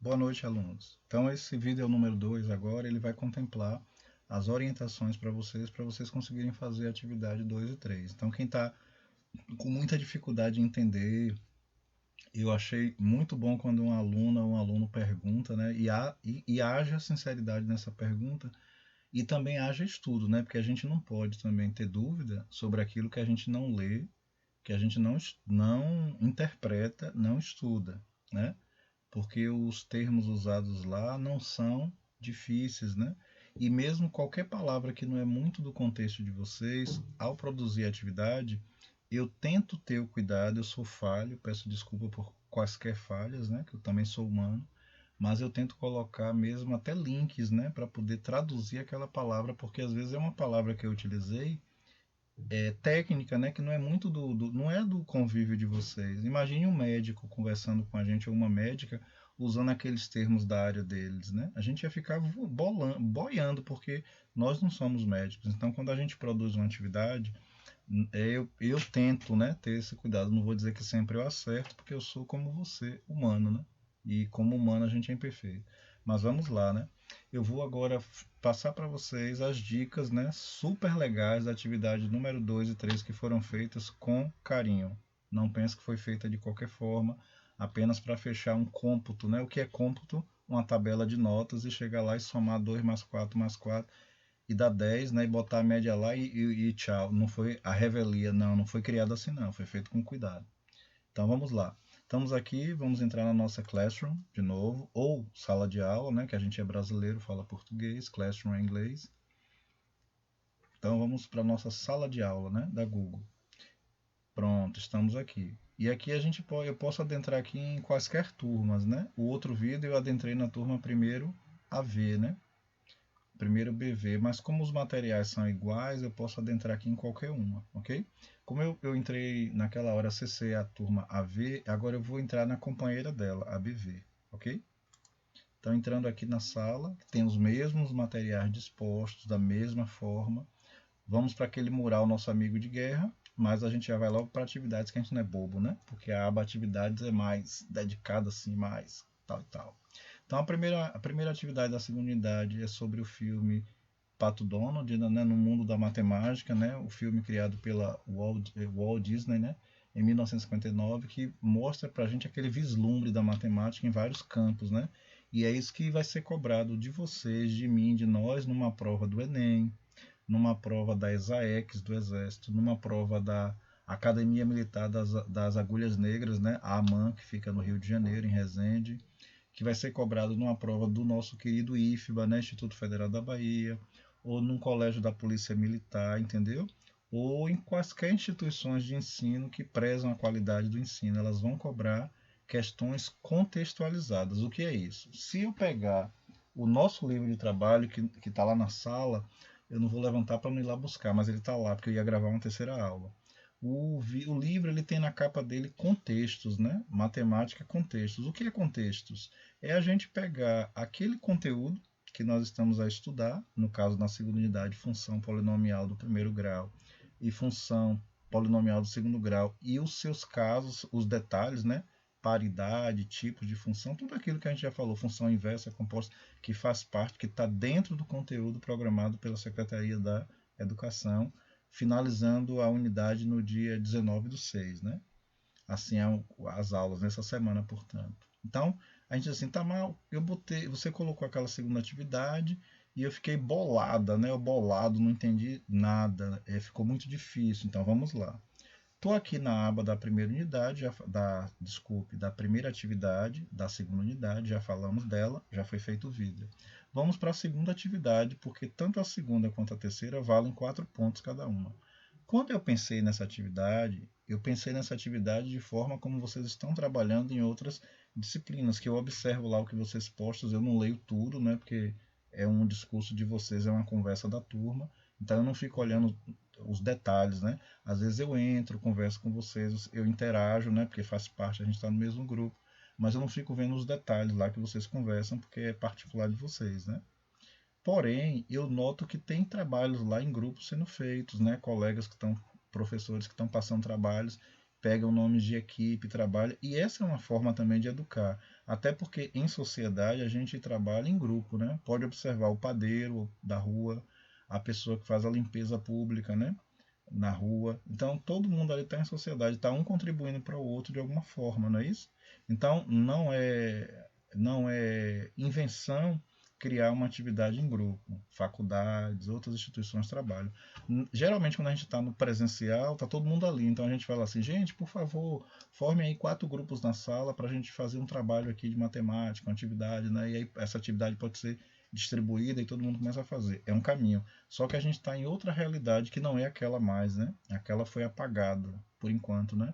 Boa noite, alunos. Então, esse vídeo é o número 2 agora, ele vai contemplar as orientações para vocês conseguirem fazer a atividade 2 e 3. Então, quem está com muita dificuldade em entender, eu achei muito bom quando uma aluna ou um aluno pergunta, né, e haja sinceridade nessa pergunta e também haja estudo, né, porque a gente não pode também ter dúvida sobre aquilo que a gente não lê, que a gente não interpreta, não estuda, né? Porque os termos usados lá não são difíceis, né? E mesmo qualquer palavra que não é muito do contexto de vocês, ao produzir a atividade, eu tento ter o cuidado, eu sou falho, peço desculpa por quaisquer falhas, né? Que eu também sou humano, mas eu tento colocar mesmo até links, né? Para poder traduzir aquela palavra, porque às vezes é uma palavra que eu utilizei técnica, né, que não é muito não é do convívio de vocês. Imagine um médico conversando com a gente ou uma médica usando aqueles termos da área deles, né? A gente ia ficar boiando porque nós não somos médicos. Então, quando a gente produz uma atividade, eu tento, né, ter esse cuidado. Não vou dizer que sempre eu acerto, porque eu sou como você, humano, né? E como humano a gente é imperfeito. Mas vamos lá, né? Eu vou agora passar para vocês as dicas, né, super legais da atividade número 2 e 3 que foram feitas com carinho. Não pense que foi feita de qualquer forma, apenas para fechar um cômputo, né? O que é cômputo? Uma tabela de notas e chegar lá e somar 2 mais 4 e dá 10, né? E botar a média lá e tchau. Não foi a revelia, não foi criado assim não, foi feito com cuidado. Então vamos lá. Estamos aqui, vamos entrar na nossa Classroom de novo, ou sala de aula, né? Que a gente é brasileiro, fala português, Classroom é inglês. Então vamos para a nossa sala de aula, né? Da Google. Pronto, estamos aqui. E aqui eu posso adentrar aqui em quaisquer turmas, né? O outro vídeo eu adentrei na turma primeiro AV, né? Primeiro BV, mas como os materiais são iguais, eu posso adentrar aqui em qualquer uma, ok? Como eu entrei naquela hora CC a turma AV, agora eu vou entrar na companheira dela, a BV, ok? Então entrando aqui na sala, tem os mesmos materiais dispostos da mesma forma. Vamos para aquele mural nosso amigo de guerra, mas a gente já vai logo para atividades que a gente não é bobo, né? Porque a aba atividades é mais dedicada assim, mais tal e tal. Então a primeira atividade da segunda unidade é sobre o filme Pato Donald, né, no mundo da matemática, né, o filme criado pela Walt Disney, né, em 1959, que mostra para a gente aquele vislumbre da matemática em vários campos, né, e é isso que vai ser cobrado de vocês, de mim, de nós, numa prova do Enem, numa prova da ESAEX do Exército, numa prova da Academia Militar das Agulhas Negras, né, a AMAN, que fica no Rio de Janeiro, em Resende, que vai ser cobrado numa prova do nosso querido IFBA, né, Instituto Federal da Bahia, ou num colégio da Polícia Militar, entendeu? Ou em quaisquer instituições de ensino que prezam a qualidade do ensino, elas vão cobrar questões contextualizadas. O que é isso? Se eu pegar o nosso livro de trabalho que está lá na sala, eu não vou levantar para não ir lá buscar, mas ele está lá porque eu ia gravar uma terceira aula. O livro ele tem na capa dele contextos, né? Matemática contextos. O que é contextos? É a gente pegar aquele conteúdo que nós estamos a estudar, no caso na segunda unidade, função polinomial do primeiro grau e função polinomial do segundo grau, e os seus casos, os detalhes, né? Paridade, tipos de função, tudo aquilo que a gente já falou, função inversa, composta, que faz parte, que está dentro do conteúdo programado pela Secretaria da Educação, finalizando a unidade no dia 19/6, né? Assim as aulas nessa semana, portanto. Então, a gente diz assim, tá mal, você colocou aquela segunda atividade e eu fiquei bolada, né? Eu bolado, não entendi nada, ficou muito difícil. Então, vamos lá. Estou aqui na aba da primeira unidade, da primeira atividade, da segunda unidade, já falamos dela, já foi feito o vídeo. Vamos para a segunda atividade, porque tanto a segunda quanto a terceira valem 4 pontos cada uma. Quando eu pensei nessa atividade de forma como vocês estão trabalhando em outras disciplinas, que eu observo lá o que vocês postam, eu não leio tudo, né, porque é um discurso de vocês, é uma conversa da turma, então eu não fico olhando os detalhes, né? Às vezes eu entro, converso com vocês, eu interajo, né, porque faz parte, a gente está no mesmo grupo, mas eu não fico vendo os detalhes lá que vocês conversam, porque é particular de vocês, né? Porém, eu noto que tem trabalhos lá em grupos sendo feitos, né? Colegas que estão, professores que estão passando trabalhos, pegam nomes de equipe, trabalha, e essa é uma forma também de educar, até porque em sociedade a gente trabalha em grupo, né? Pode observar o padeiro da rua, a pessoa que faz a limpeza pública, né? Na rua. Então todo mundo ali está em sociedade, está um contribuindo para o outro de alguma forma, não é isso? Então não é invenção criar uma atividade em grupo, faculdades, outras instituições de trabalho. Geralmente quando a gente está no presencial, está todo mundo ali, então a gente fala assim, gente, por favor, forme aí 4 grupos na sala para a gente fazer um trabalho aqui de matemática, uma atividade, né? E aí essa atividade pode ser distribuída e todo mundo começa a fazer. É um caminho. Só que a gente está em outra realidade que não é aquela mais, né? Aquela foi apagada por enquanto, né?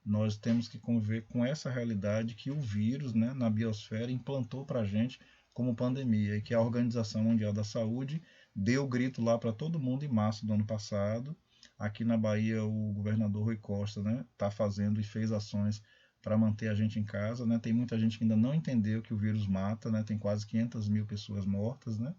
Nós temos que conviver com essa realidade que o vírus, né, na biosfera implantou para a gente como pandemia e que a Organização Mundial da Saúde deu o grito lá para todo mundo em março do ano passado. Aqui na Bahia, o governador Rui Costa, né, está fazendo e fez ações para manter a gente em casa, né? Tem muita gente que ainda não entendeu que o vírus mata, né? Tem quase 500 mil pessoas mortas, né?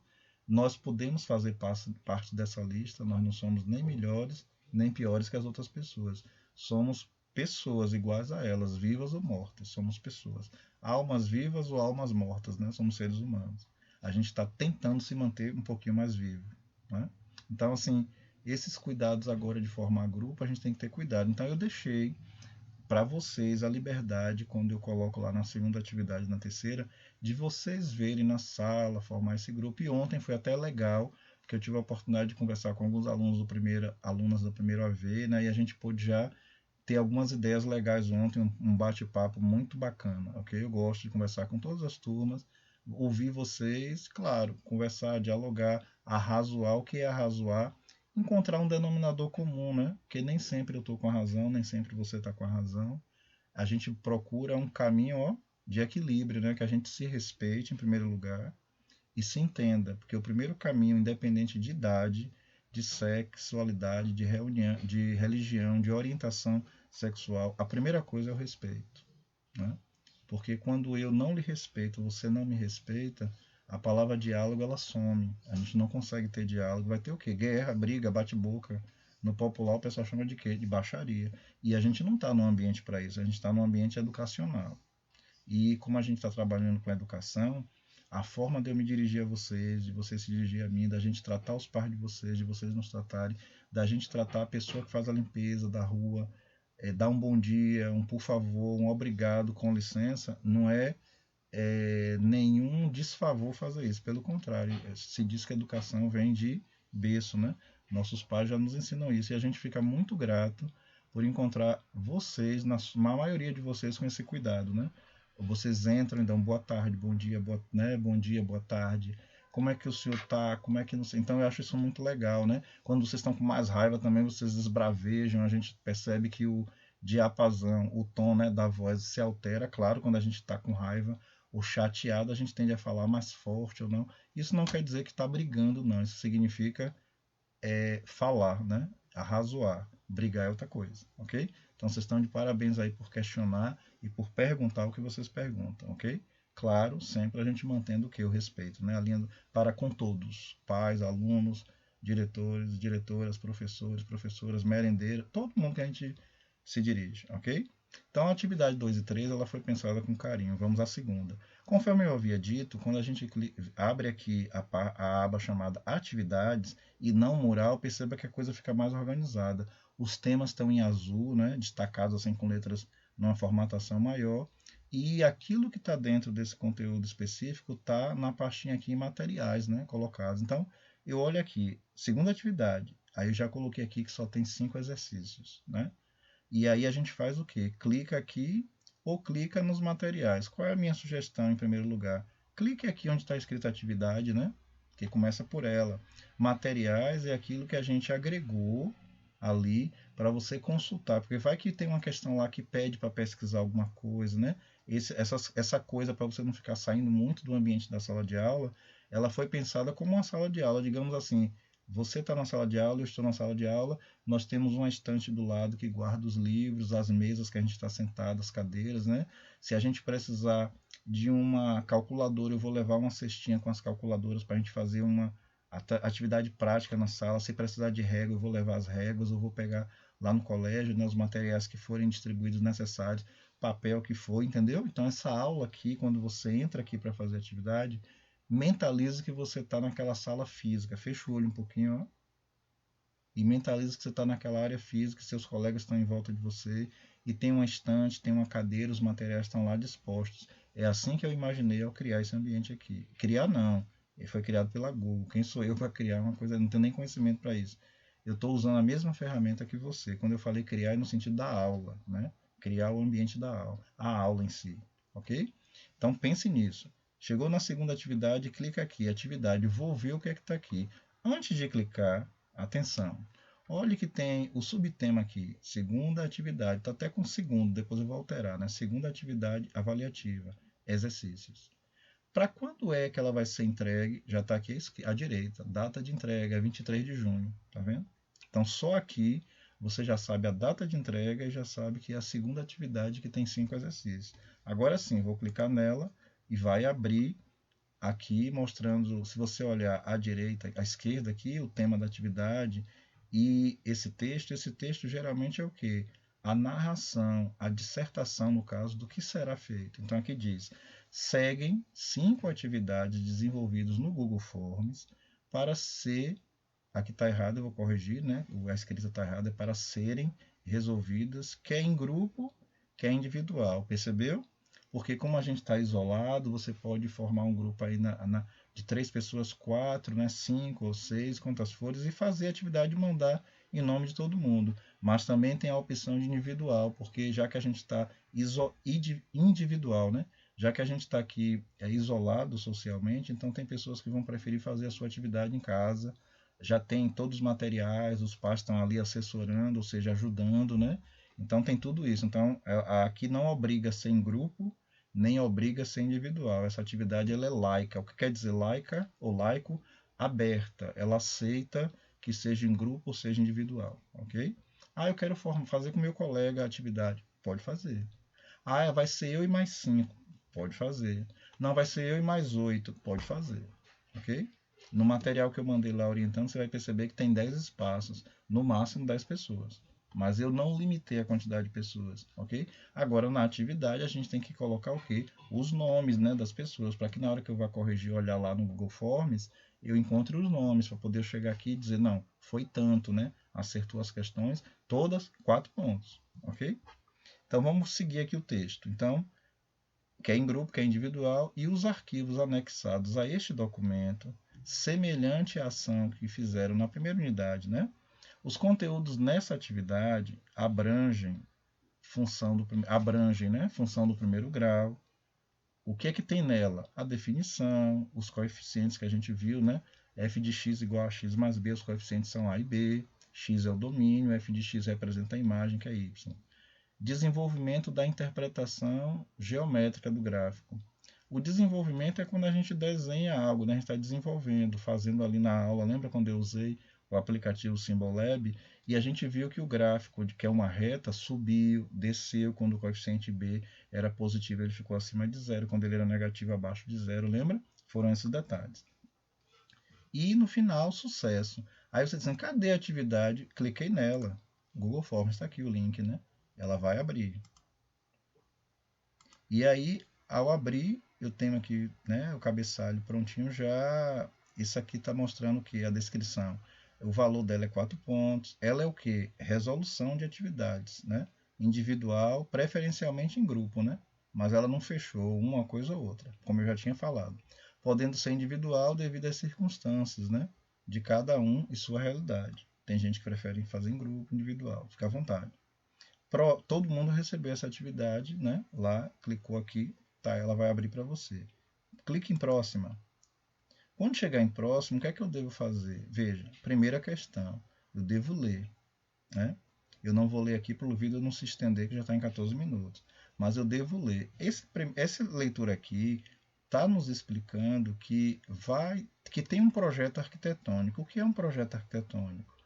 Nós podemos fazer parte dessa lista, nós não somos nem melhores nem piores que as outras pessoas. Somos pessoas iguais a elas, vivas ou mortas, somos pessoas. Almas vivas ou almas mortas, né? Somos seres humanos. A gente está tentando se manter um pouquinho mais vivo, né? Então, assim, esses cuidados agora de formar grupo, a gente tem que ter cuidado. Então, eu deixei para vocês a liberdade, quando eu coloco lá na segunda atividade, na terceira, de vocês verem na sala, formar esse grupo. E ontem foi até legal, porque eu tive a oportunidade de conversar com alguns alunos do primeiro, alunas do primeiro AV, né, e a gente pôde já ter algumas ideias legais ontem, um bate-papo muito bacana, ok? Eu gosto de conversar com todas as turmas, ouvir vocês, claro, conversar, dialogar, arrazoar o que é arrazoar, encontrar um denominador comum, né? Porque nem sempre eu estou com a razão, nem sempre você está com a razão. A gente procura um caminho, ó, de equilíbrio, né? Que a gente se respeite em primeiro lugar e se entenda, porque o primeiro caminho, independente de idade, de sexualidade, de reunião, de religião, de orientação sexual, a primeira coisa é o respeito, né? Porque quando eu não lhe respeito, você não me respeita, a palavra diálogo ela some. A gente não consegue ter diálogo. Vai ter o quê? Guerra, briga, bate-boca. No popular o pessoal chama de quê? De baixaria. E a gente não está num ambiente para isso, a gente está num ambiente educacional. E como a gente está trabalhando com a educação, a forma de eu me dirigir a vocês, de vocês se dirigir a mim, da gente tratar os pais de vocês nos tratarem, da gente tratar a pessoa que faz a limpeza da rua, dar um bom dia, um por favor, um obrigado, com licença, não é nenhum desfavor fazer isso. Pelo contrário, se diz que a educação vem de berço, né? Nossos pais já nos ensinam isso e a gente fica muito grato por encontrar vocês, na maioria de vocês, com esse cuidado, né? Vocês entram e dão boa tarde, bom dia, né? Bom dia, boa tarde. Como é que o senhor tá? Como é que não sei? Então eu acho isso muito legal, né? Quando vocês estão com mais raiva também, vocês desbravejam, a gente percebe que o diapasão, o tom, né, da voz se altera, claro, quando a gente está com raiva ou chateado, a gente tende a falar mais forte ou não. Isso não quer dizer que está brigando, não. Isso significa falar, né? Arrazoar. Brigar é outra coisa, ok? Então vocês estão de parabéns aí por questionar e por perguntar o que vocês perguntam, ok? Claro, sempre a gente mantendo o que? O respeito, né? A linha para com todos, pais, alunos, diretores, diretoras, professores, professoras, merendeiras, todo mundo que a gente se dirige, ok? Então a atividade 2 e 3 ela foi pensada com carinho. Vamos à segunda. Conforme eu havia dito, quando a gente abre aqui a aba chamada atividades e não mural, perceba que a coisa fica mais organizada. Os temas estão em azul, né, destacados assim com letras numa formatação maior, e aquilo que está dentro desse conteúdo específico está na pastinha aqui em materiais, né, colocados. Então, eu olho aqui, segunda atividade, aí eu já coloquei aqui que só tem 5 exercícios, né? E aí a gente faz o quê? Clica aqui ou clica nos materiais. Qual é a minha sugestão em primeiro lugar? Clique aqui onde está escrita atividade, né? Que começa por ela. Materiais é aquilo que a gente agregou ali para você consultar, porque vai que tem uma questão lá que pede para pesquisar alguma coisa, né? Essa coisa para você não ficar saindo muito do ambiente da sala de aula, ela foi pensada como uma sala de aula, digamos assim. Você está na sala de aula, eu estou na sala de aula, nós temos uma estante do lado que guarda os livros, as mesas que a gente está sentado, as cadeiras, né? Se a gente precisar de uma calculadora, eu vou levar uma cestinha com as calculadoras para a gente fazer uma atividade prática na sala. Se precisar de régua, eu vou levar as réguas, eu vou pegar lá no colégio, né, os materiais que forem distribuídos necessários, papel que for, entendeu? Então essa aula aqui, quando você entra aqui para fazer atividade, mentalize que você está naquela sala física, fecha o olho um pouquinho, ó, e mentalize que você está naquela área física, seus colegas estão em volta de você e tem uma estante, tem uma cadeira, os materiais estão lá dispostos. É assim que eu imaginei ao criar esse ambiente aqui. Criar não, ele foi criado pela Google. Quem sou eu para criar uma coisa? Eu não tenho nem conhecimento para isso. Eu estou usando a mesma ferramenta que você. Quando eu falei criar, é no sentido da aula, né? Criar o ambiente da aula, a aula em si, ok? Então pense nisso. Chegou na segunda atividade, clica aqui, atividade, vou ver o que é que está aqui. Antes de clicar, atenção, olhe que tem o subtema aqui, segunda atividade, está até com segundo, depois eu vou alterar, né? Segunda atividade avaliativa, exercícios. Para quando é que ela vai ser entregue? Já está aqui à direita, data de entrega é 23 de junho, tá vendo? Então só aqui você já sabe a data de entrega e já sabe que é a segunda atividade que tem 5 exercícios. Agora sim, vou clicar nela e vai abrir aqui mostrando, se você olhar à direita, à esquerda aqui, o tema da atividade e esse texto geralmente é o que? A narração, a dissertação, no caso, do que será feito. Então aqui diz, seguem 5 atividades desenvolvidas no Google Forms para ser, aqui está errado, eu vou corrigir, né? A escrita está errada, é para serem resolvidas, quer em grupo, quer individual, percebeu? Porque como a gente está isolado, você pode formar um grupo aí de 3 pessoas, 4, né, 5 ou 6, quantas forem, e fazer a atividade e mandar em nome de todo mundo. Mas também tem a opção de individual, porque já que a gente está individual, né? Já que a gente está aqui isolado socialmente, então tem pessoas que vão preferir fazer a sua atividade em casa, já tem todos os materiais, os pais estão ali assessorando, ou seja, ajudando, né? Então tem tudo isso. Então aqui não obriga a ser em grupo, nem obriga a ser individual. Essa atividade ela é laica. O que quer dizer laica ou laico? Aberta. Ela aceita que seja em grupo ou seja individual, ok? Ah, eu quero fazer com meu colega a atividade. Pode fazer. Ah, vai ser eu e mais 5. Pode fazer. Não, vai ser eu e mais 8. Pode fazer, ok? No material que eu mandei lá orientando, você vai perceber que tem 10 espaços, no máximo 10 pessoas. Mas eu não limitei a quantidade de pessoas, ok? Agora, na atividade, a gente tem que colocar o quê? Os nomes, né, das pessoas, para que na hora que eu vá corrigir, olhar lá no Google Forms, eu encontre os nomes, para poder chegar aqui e dizer, não, foi tanto, né? Acertou as questões, todas 4 pontos, ok? Então, vamos seguir aqui o texto. Então, quer em grupo, quer individual, e os arquivos anexados a este documento, semelhante à ação que fizeram na primeira unidade, né? Os conteúdos nessa atividade abrangem, né, função do primeiro grau. O que é que tem nela? A definição, os coeficientes que a gente viu, né? F de x igual a x mais b, os coeficientes são a e b, x é o domínio, f de x representa a imagem, que é y. Desenvolvimento da interpretação geométrica do gráfico. O desenvolvimento é quando a gente desenha algo, né? A gente está desenvolvendo, fazendo ali na aula. Lembra quando eu usei o aplicativo Symbolab e a gente viu que o gráfico, que é uma reta, subiu, desceu quando o coeficiente b era positivo, ele ficou acima de zero, quando ele era negativo, abaixo de zero, lembra? Foram esses detalhes. E no final, sucesso. Aí você diz, cadê a atividade? Cliquei nela. Google Forms está aqui o link, né? Ela vai abrir. E aí, ao abrir, eu tenho aqui, né, o cabeçalho prontinho já. Isso aqui está mostrando o que? A descrição. O valor dela é 4 pontos. Ela é o que? Resolução de atividades, né? Individual, preferencialmente em grupo, né? Mas ela não fechou uma coisa ou outra, como eu já tinha falado. Podendo ser individual devido às circunstâncias, né? De cada um e sua realidade. Tem gente que prefere fazer em grupo, individual. Fica à vontade. Todo mundo recebeu essa atividade, né? Lá, clicou aqui, tá? Ela vai abrir para você. Clique em próxima. Quando chegar em próximo, o que é que eu devo fazer? Veja, primeira questão, eu devo ler, né? Eu não vou ler aqui para o vídeo não se estender, que já está em 14 minutos. Mas eu devo ler. Essa leitura aqui está nos explicando que tem um projeto arquitetônico. O que é um projeto arquitetônico?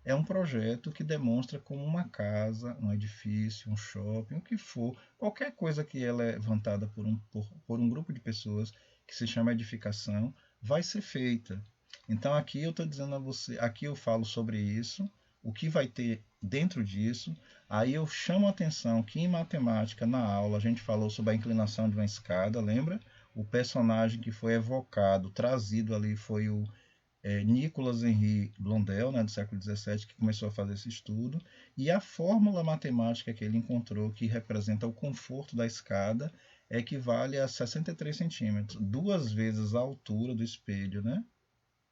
É um projeto que demonstra como uma casa, um edifício, um shopping, o que for, qualquer coisa que é levantada por um grupo de pessoas que se chama edificação, vai ser feita. Então aqui eu estou dizendo a você, aqui eu falo sobre isso, o que vai ter dentro disso. Aí eu chamo a atenção que em matemática, na aula, a gente falou sobre a inclinação de uma escada, lembra? O personagem que foi evocado, trazido ali, foi o Nicolas Henry Blondel, né, do século XVII, que começou a fazer esse estudo, e a fórmula matemática que ele encontrou, que representa o conforto da escada, equivale a 63 centímetros, duas vezes a altura do espelho, né?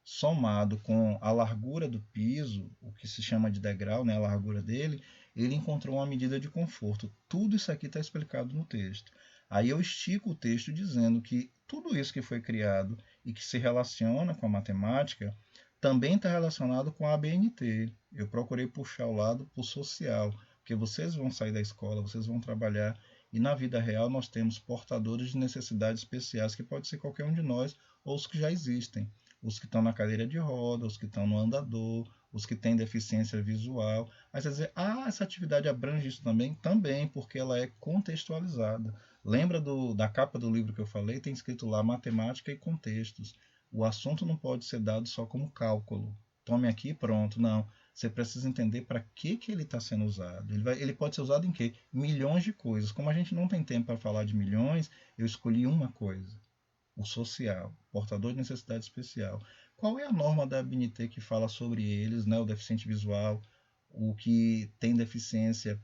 Somado com a largura do piso, o que se chama de degrau, né, a largura dele, ele encontrou uma medida de conforto. Tudo isso aqui está explicado no texto. Aí eu estico o texto dizendo que tudo isso que foi criado e que se relaciona com a matemática também está relacionado com a ABNT. Eu procurei puxar o lado para o social, porque vocês vão sair da escola, vocês vão trabalhar e na vida real nós temos portadores de necessidades especiais que pode ser qualquer um de nós ou os que já existem, os que estão na cadeira de roda, os que estão no andador, os que têm deficiência visual. Aí você dizer, essa atividade abrange isso também? Também, porque ela é contextualizada. Lembra da capa do livro que eu falei? Tem escrito lá matemática e contextos. O assunto não pode ser dado só como cálculo. Tome aqui e pronto. Não. Você precisa entender para que ele está sendo usado. Ele pode ser usado em quê? Milhões de coisas. Como a gente não tem tempo para falar de milhões, eu escolhi uma coisa: o social, portador de necessidade especial. Qual é a norma da ABNT que fala sobre eles, né? O deficiente visual, o que tem deficiência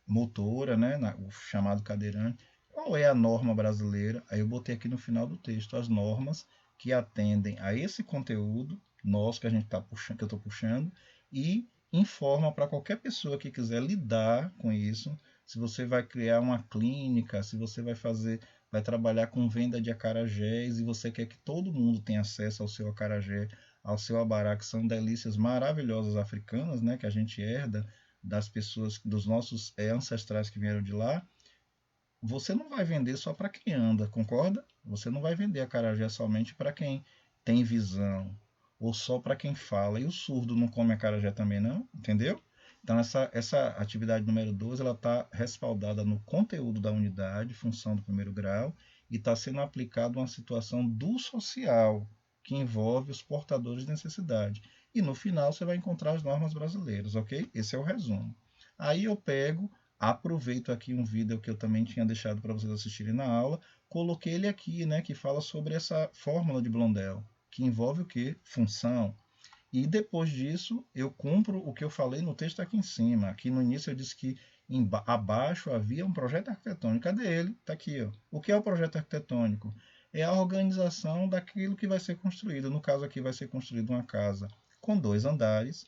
motora, né? O chamado cadeirante. Qual é a norma brasileira? Aí eu botei aqui no final do texto as normas que atendem a esse conteúdo nosso que a gente tá puxando, que eu estou puxando, e informa para qualquer pessoa que quiser lidar com isso. Se você vai criar uma clínica, se você vai trabalhar com venda de acarajés e você quer que todo mundo tenha acesso ao seu acarajé, ao seu abará, que são delícias maravilhosas africanas, né, que a gente herda das pessoas, dos nossos ancestrais que vieram de lá. Você não vai vender só para quem anda, concorda? Você não vai vender acarajé somente para quem tem visão ou só para quem fala. E o surdo não come acarajé também não, entendeu? Então essa atividade número 12 ela está respaldada no conteúdo da unidade, função do primeiro grau, e está sendo aplicada uma situação do social, que envolve os portadores de necessidade. E no final você vai encontrar as normas brasileiras, ok? Esse é o resumo. Aí eu pego, aproveito aqui um vídeo que eu também tinha deixado para vocês assistirem na aula, coloquei ele aqui, né, que fala sobre essa fórmula de Blondel, que envolve o que? Função. E depois disso, eu cumpro o que eu falei no texto aqui em cima. Aqui no início eu disse que abaixo havia um projeto arquitetônico. Cadê ele? Está aqui. Ó. O que é o projeto arquitetônico? É a organização daquilo que vai ser construído. No caso aqui vai ser construída uma casa com 2 andares.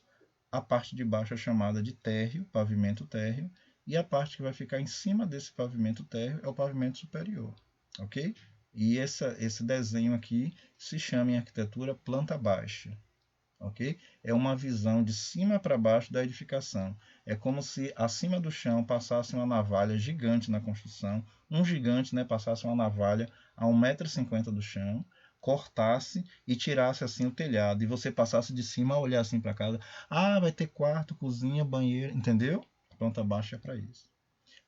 A parte de baixo é chamada de térreo, pavimento térreo, e a parte que vai ficar em cima desse pavimento térreo é o pavimento superior, ok? E esse desenho aqui se chama em arquitetura planta baixa, ok? É uma visão de cima para baixo da edificação. É como se acima do chão passasse uma navalha gigante na construção, um gigante, né, passasse uma navalha a 1,50 m do chão, cortasse e tirasse assim o telhado, e você passasse de cima a olhar assim para casa. Vai ter quarto, cozinha, banheiro, entendeu? A planta baixa é para isso.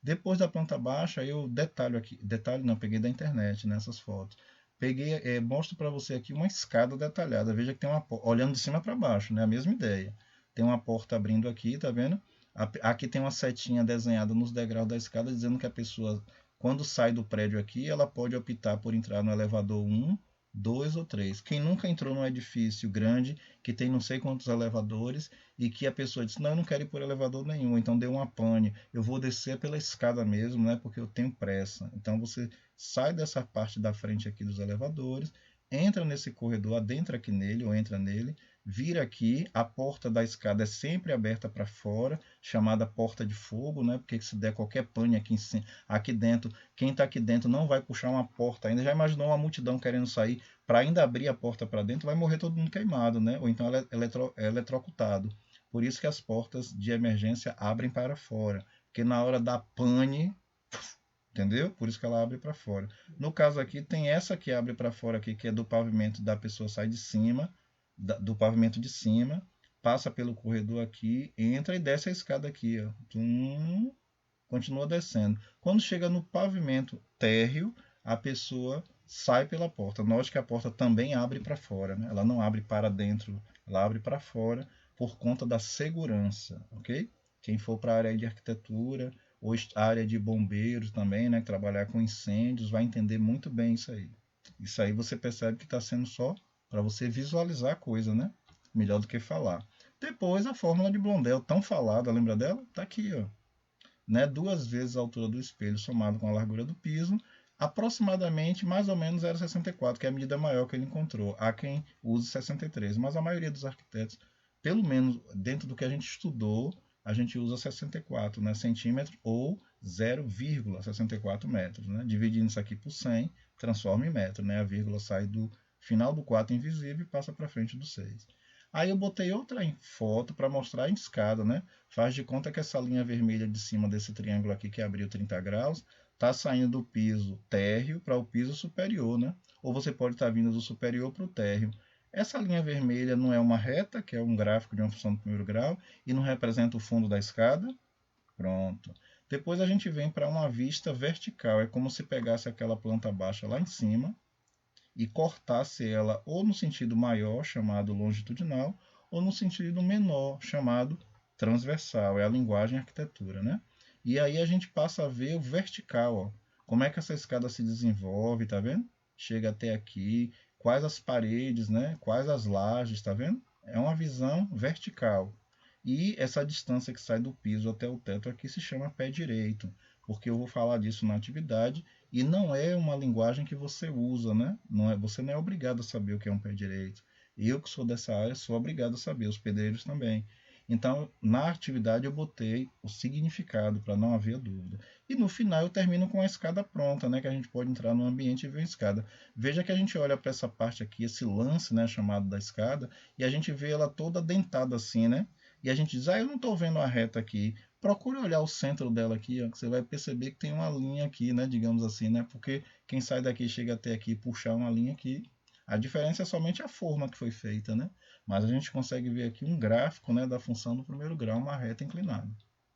Depois da planta baixa, eu detalho aqui, detalhe não, peguei da internet nessas fotos. Peguei, mostro para você aqui uma escada detalhada. Veja que tem uma olhando de cima para baixo, né? A mesma ideia. Tem uma porta abrindo aqui, tá vendo? Aqui tem uma setinha desenhada nos degraus da escada dizendo que a pessoa, quando sai do prédio aqui, ela pode optar por entrar no elevador 1, 2 ou 3. Quem nunca entrou num edifício grande, que tem não sei quantos elevadores, e que a pessoa disse, não, eu não quero ir por elevador nenhum, então deu uma pane, eu vou descer pela escada mesmo, né, porque eu tenho pressa. Então você sai dessa parte da frente aqui dos elevadores, entra nesse corredor, adentra aqui nele, ou entra nele, vira aqui, a porta da escada é sempre aberta para fora, chamada porta de fogo, né? Porque se der qualquer pane aqui dentro, quem está aqui dentro não vai puxar uma porta ainda. Já imaginou uma multidão querendo sair para ainda abrir a porta para dentro? Vai morrer todo mundo queimado, né? Ou então eletrocutado. Por isso que as portas de emergência abrem para fora, porque na hora da pane, entendeu? Por isso que ela abre para fora. No caso aqui tem essa que abre para fora aqui, que é do pavimento da pessoa sai de cima, do pavimento de cima, passa pelo corredor aqui, entra e desce a escada aqui, ó. Continua descendo. Quando chega no pavimento térreo, a pessoa sai pela porta. Note que a porta também abre para fora, né? Ela não abre para dentro, ela abre para fora, por conta da segurança, ok? Quem for para a área de arquitetura ou área de bombeiros também, né, trabalhar com incêndios, vai entender muito bem isso aí. Isso aí você percebe que está sendo só para você visualizar a coisa, né? Melhor do que falar. Depois a fórmula de Blondel, tão falada, lembra dela? Tá aqui, ó. Né? 2 vezes a altura do espelho somado com a largura do piso, aproximadamente mais ou menos 0,64, que é a medida maior que ele encontrou. Há quem use 63, mas a maioria dos arquitetos, pelo menos dentro do que a gente estudou, a gente usa 64, né, centímetros ou 0,64 metros. Né? Dividindo isso aqui por 100, transforma em metro. Né? A vírgula sai do final do 4 invisível e passa para frente do 6. Aí eu botei outra foto para mostrar a escada, né? Faz de conta que essa linha vermelha de cima desse triângulo aqui que abriu 30 graus está saindo do piso térreo para o piso superior, né? Ou você pode estar vindo do superior para o térreo. Essa linha vermelha não é uma reta, que é um gráfico de uma função do primeiro grau, e não representa o fundo da escada. Pronto. Depois a gente vem para uma vista vertical. É como se pegasse aquela planta baixa lá em cima e cortasse ela ou no sentido maior, chamado longitudinal, ou no sentido menor, chamado transversal. É a linguagem arquitetura, né? E aí a gente passa a ver o vertical, ó. Como é que essa escada se desenvolve, tá vendo? Chega até aqui, quais as paredes, né? Quais as lajes, tá vendo? É uma visão vertical. E essa distância que sai do piso até o teto aqui se chama pé direito, porque eu vou falar disso na atividade e não é uma linguagem que você usa, né? Você não é obrigado a saber o que é um pé direito. Eu que sou dessa área sou obrigado a saber, os pedreiros também. Então, na atividade eu botei o significado para não haver dúvida. E no final eu termino com a escada pronta, né? Que a gente pode entrar no ambiente e ver a escada. Veja que a gente olha para essa parte aqui, esse lance, né, chamado da escada, e a gente vê ela toda dentada assim, né? E a gente diz, eu não estou vendo a reta aqui. Procure olhar o centro dela aqui, ó, que você vai perceber que tem uma linha aqui, né, digamos assim, né? Porque quem sai daqui chega até aqui e puxar uma linha aqui. A diferença é somente a forma que foi feita, né? Mas a gente consegue ver aqui um gráfico, né, da função do primeiro grau, uma reta inclinada,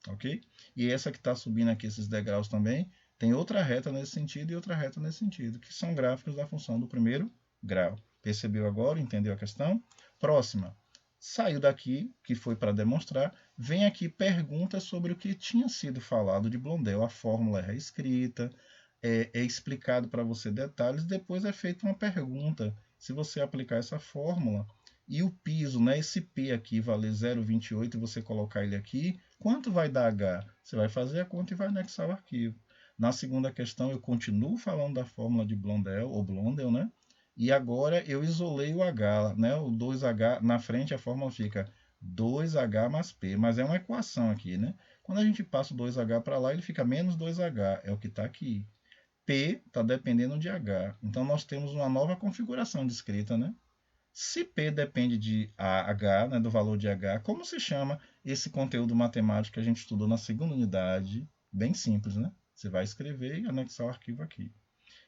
ok? E essa que está subindo aqui, esses degraus também, tem outra reta nesse sentido e outra reta nesse sentido, que são gráficos da função do primeiro grau. Percebeu agora? Entendeu a questão? Próxima. Saiu daqui, que foi para demonstrar, vem aqui perguntas sobre o que tinha sido falado de Blondel. A fórmula é reescrita, é explicado para você detalhes, depois é feita uma pergunta. Se você aplicar essa fórmula e o piso, né, esse P aqui valer 0,28 e você colocar ele aqui, quanto vai dar H? Você vai fazer a conta e vai anexar o arquivo. Na segunda questão, eu continuo falando da fórmula de Blondel, ou Blondel, né? E agora eu isolei o H, né? O 2H, na frente a fórmula fica 2H mais P, mas é uma equação aqui, né? Quando a gente passa o 2H para lá, ele fica menos 2H, é o que está aqui. P está dependendo de H, então nós temos uma nova configuração de escrita, né? Se P depende de H, né, do valor de H, como se chama esse conteúdo matemático que a gente estudou na segunda unidade? Bem simples, né? Você vai escrever e anexar o arquivo aqui.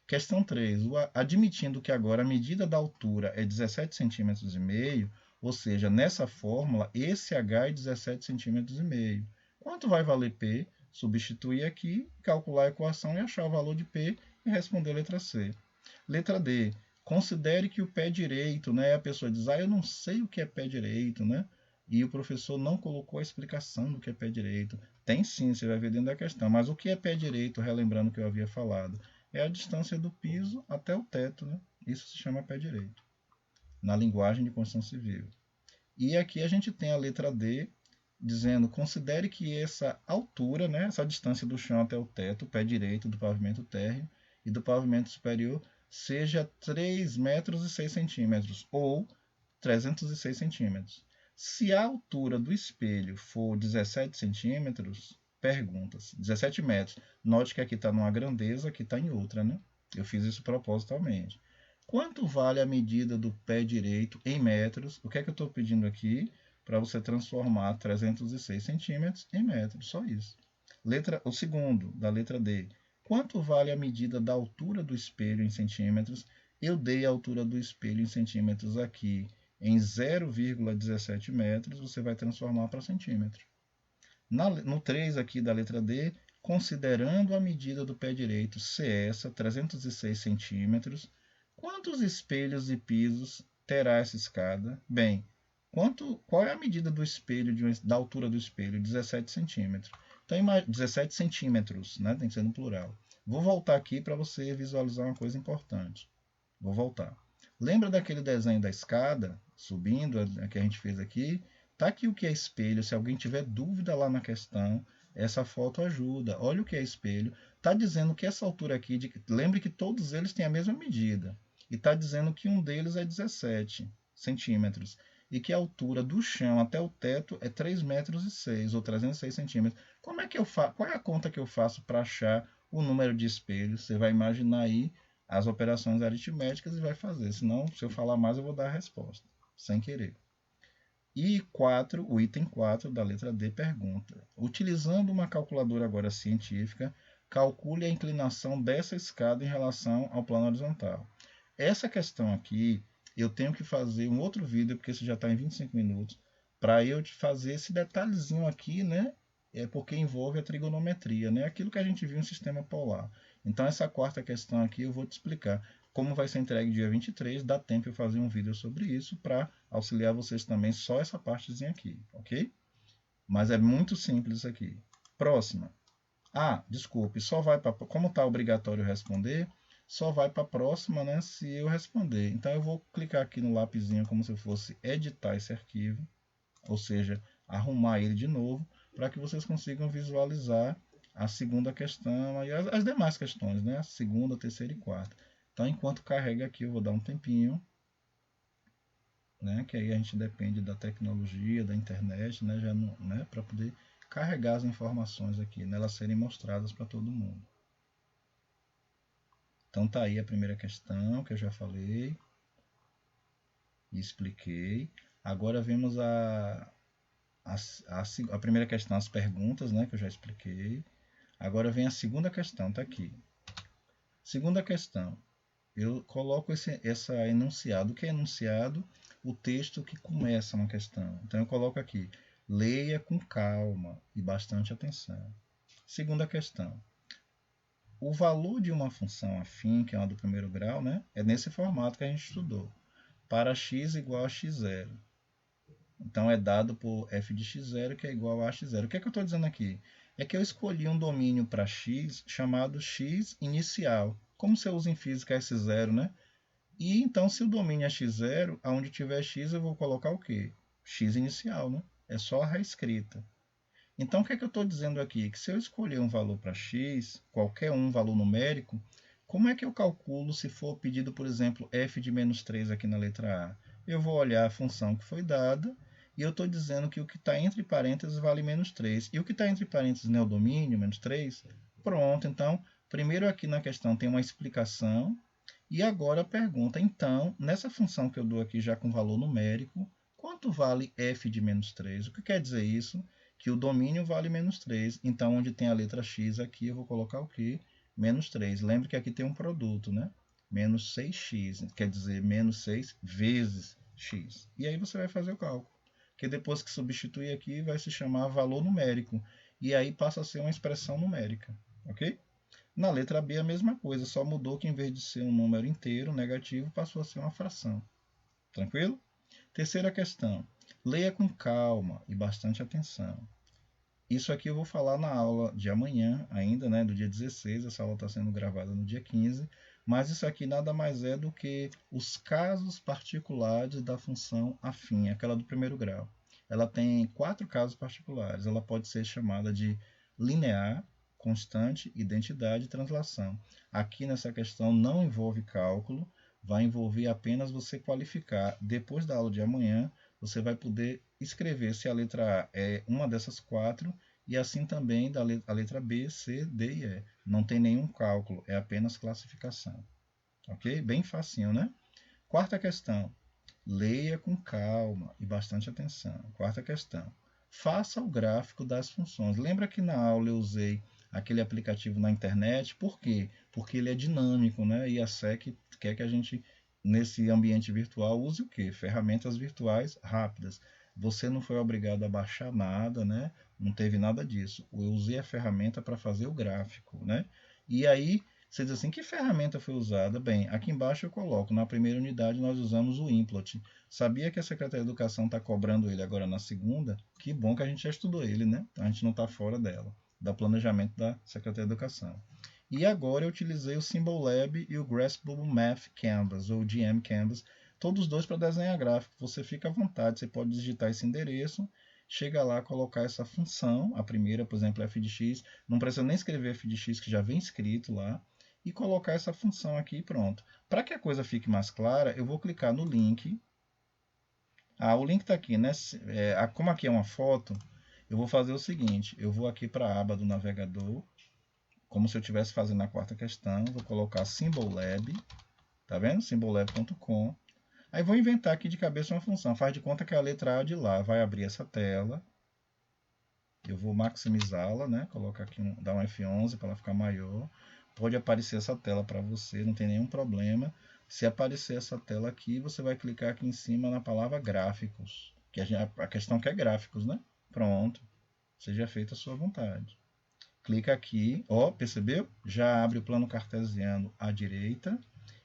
Questão 3. Admitindo que agora a medida da altura é 17,5 cm, ou seja, nessa fórmula, esse H é 17,5 cm. Quanto vai valer P? Substituir aqui, calcular a equação e achar o valor de P e responder a letra C. Letra D. Considere que o pé direito, né? A pessoa diz, eu não sei o que é pé direito, né? E o professor não colocou a explicação do que é pé direito. Tem sim, você vai ver dentro da questão. Mas o que é pé direito, relembrando o que eu havia falado? É a distância do piso até o teto, né? Isso se chama pé direito, na linguagem de construção civil. E aqui a gente tem a letra D, dizendo, considere que essa altura, né, essa distância do chão até o teto, pé direito do pavimento térreo e do pavimento superior, seja 3 metros e 6 centímetros, ou 306 centímetros. Se a altura do espelho for 17 centímetros, pergunta-se, 17 metros. Note que aqui está numa grandeza, aqui está em outra, né? Eu fiz isso propositalmente. Quanto vale a medida do pé direito em metros? O que é que eu estou pedindo aqui? Para você transformar 306 centímetros em metros, só isso. O segundo, da letra D. Quanto vale a medida da altura do espelho em centímetros? Eu dei a altura do espelho em centímetros aqui em 0,17 metros, você vai transformar para centímetro. No 3 aqui da letra D, considerando a medida do pé direito ser essa, 306 centímetros, quantos espelhos e pisos terá essa escada? Bem, Qual é a medida do espelho, da altura do espelho? 17 centímetros. Então, 17 centímetros, né? Tem que ser no plural. Vou voltar aqui para você visualizar uma coisa importante. Vou voltar. Lembra daquele desenho da escada, subindo, que a gente fez aqui? Tá aqui o que é espelho. Se alguém tiver dúvida lá na questão, essa foto ajuda. Olha o que é espelho. Está dizendo que essa altura aqui, lembre que todos eles têm a mesma medida. E está dizendo que um deles é 17 centímetros. E que a altura do chão até o teto é 3,06 metros ou 306 centímetros. Como é que eu faço? Qual é a conta que eu faço para achar o número de espelhos? Você vai imaginar aí as operações aritméticas e vai fazer. Senão, se eu falar mais, eu vou dar a resposta, sem querer. E 4, o item 4 da letra D pergunta: utilizando uma calculadora agora científica, calcule a inclinação dessa escada em relação ao plano horizontal. Essa questão aqui, eu tenho que fazer um outro vídeo, porque isso já está em 25 minutos, para eu te fazer esse detalhezinho aqui, né? É porque envolve a trigonometria, né? Aquilo que a gente viu em sistema polar. Então, essa quarta questão aqui eu vou te explicar. Como vai ser entregue dia 23, dá tempo eu fazer um vídeo sobre isso para auxiliar vocês também, só essa partezinha aqui, ok? Mas é muito simples isso aqui. Próxima. Ah, desculpe, só vai para... Como está obrigatório responder, só vai para a próxima, né, se eu responder. Então, eu vou clicar aqui no lapisinho como se fosse editar esse arquivo, ou seja, arrumar ele de novo, para que vocês consigam visualizar a segunda questão e as demais questões, né? A segunda, terceira e quarta. Então, enquanto carrega aqui, eu vou dar um tempinho, né? Que aí a gente depende da tecnologia, da internet, né? Já né? Para poder carregar as informações aqui, né? Elas serem mostradas para todo mundo. Então, tá aí a primeira questão que eu já falei e expliquei. Agora vemos a primeira questão, as perguntas, né? Que eu já expliquei. Agora vem a segunda questão, tá aqui. Segunda questão. Eu coloco essa enunciado. O que é enunciado? O texto que começa uma questão. Então eu coloco aqui: leia com calma e bastante atenção. Segunda questão: o valor de uma função afim, que é uma do primeiro grau, né, é nesse formato que a gente estudou. Para x igual a x0. Então é dado por f de x0, que é igual a x0. O que é que eu estou dizendo aqui? É que eu escolhi um domínio para x chamado x inicial. Como você usa em física S0, né? E então, se o domínio é x0, aonde tiver x, eu vou colocar o quê? X inicial, né? É só a reescrita. Então, o que é que eu estou dizendo aqui? Que se eu escolher um valor para x, qualquer um valor numérico, como é que eu calculo se for pedido, por exemplo, f de menos 3 aqui na letra A? Eu vou olhar a função que foi dada e eu estou dizendo que o que está entre parênteses vale menos 3. E o que está entre parênteses não é o domínio, menos 3? Pronto, então, primeiro aqui na questão tem uma explicação e agora a pergunta, então, nessa função que eu dou aqui já com valor numérico, quanto vale f de menos 3? O que quer dizer isso? Que o domínio vale menos 3. Então, onde tem a letra x aqui, eu vou colocar o quê? Menos 3. Lembre que aqui tem um produto, né? Menos 6x, quer dizer, menos 6 vezes x. E aí você vai fazer o cálculo. Que depois que substituir aqui, vai se chamar valor numérico. E aí passa a ser uma expressão numérica, ok? Na letra B a mesma coisa, só mudou que em vez de ser um número inteiro, negativo, passou a ser uma fração. Tranquilo? Terceira questão. Leia com calma e bastante atenção. Isso aqui eu vou falar na aula de amanhã ainda, né, do dia 16, essa aula está sendo gravada no dia 15, mas isso aqui nada mais é do que os casos particulares da função afim, aquela do primeiro grau. Ela tem 4 casos particulares, ela pode ser chamada de linear, constante, identidade e translação. Aqui nessa questão não envolve cálculo, vai envolver apenas você qualificar. Depois da aula de amanhã, você vai poder escrever se a letra A é uma dessas 4 e assim também a letra B, C, D e E. Não tem nenhum cálculo, é apenas classificação. Ok? Bem facinho, né? Quarta questão. Leia com calma e bastante atenção. Quarta questão. Faça o gráfico das funções. Lembra que na aula eu usei aquele aplicativo na internet? Por quê? Porque ele é dinâmico, né? E a SEC quer que a gente, nesse ambiente virtual, use o quê? Ferramentas virtuais rápidas. Você não foi obrigado a baixar nada, né? Não teve nada disso. Eu usei a ferramenta para fazer o gráfico, né? E aí, Você diz assim, que ferramenta foi usada? Bem, aqui embaixo eu coloco, na primeira unidade nós usamos o Implot. Sabia que a Secretaria de Educação está cobrando ele agora na segunda? Que bom que a gente já estudou ele, né? Então a gente não está fora dela, do planejamento da Secretaria de Educação. E agora eu utilizei o Symbol Lab e o Graspable Math Canvas, ou GM Canvas, todos dois para desenhar gráfico. Você fica à vontade, você pode digitar esse endereço, chega lá, colocar essa função, a primeira, por exemplo, f de x, não precisa nem escrever f de x, que já vem escrito lá, e colocar essa função aqui e pronto. Para que a coisa fique mais clara, eu vou clicar no link. O link está aqui, né? Como aqui é uma foto, eu vou fazer o seguinte, eu vou aqui para a aba do navegador, como se eu estivesse fazendo a quarta questão, vou colocar Symbol Lab, tá vendo? Symbollab.com. Aí vou inventar aqui de cabeça uma função, faz de conta que é a letra A de lá, vai abrir essa tela, eu vou maximizá-la, né? Colocar aqui, dar um F11 para ela ficar maior. Pode aparecer essa tela para você, não tem nenhum problema. Se aparecer essa tela aqui, você vai clicar aqui em cima na palavra gráficos, que a questão que é gráficos, né? Pronto, seja feita a sua vontade. Clica aqui, ó, percebeu? Já abre o plano cartesiano à direita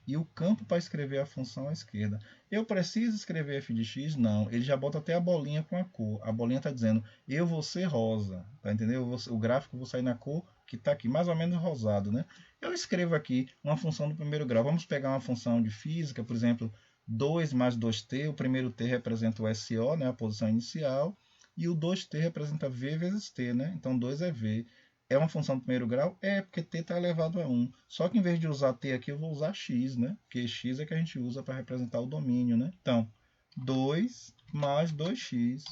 e o campo para escrever a função à esquerda. Eu preciso escrever f de x? Não, ele já bota até a bolinha com a cor. A bolinha está dizendo, eu vou ser rosa, tá entendendo? O gráfico vai sair na cor que está aqui, mais ou menos rosado, né? Eu escrevo aqui uma função do primeiro grau. Vamos pegar uma função de física, por exemplo, 2 mais 2t, o primeiro t representa o SO, né, a posição inicial, e o 2t representa v vezes t, né? Então 2 é v. É uma função do primeiro grau? É, porque t está elevado a 1. Só que em vez de usar t aqui, eu vou usar x, né? Porque x é que a gente usa para representar o domínio, né? Então, 2 mais 2x.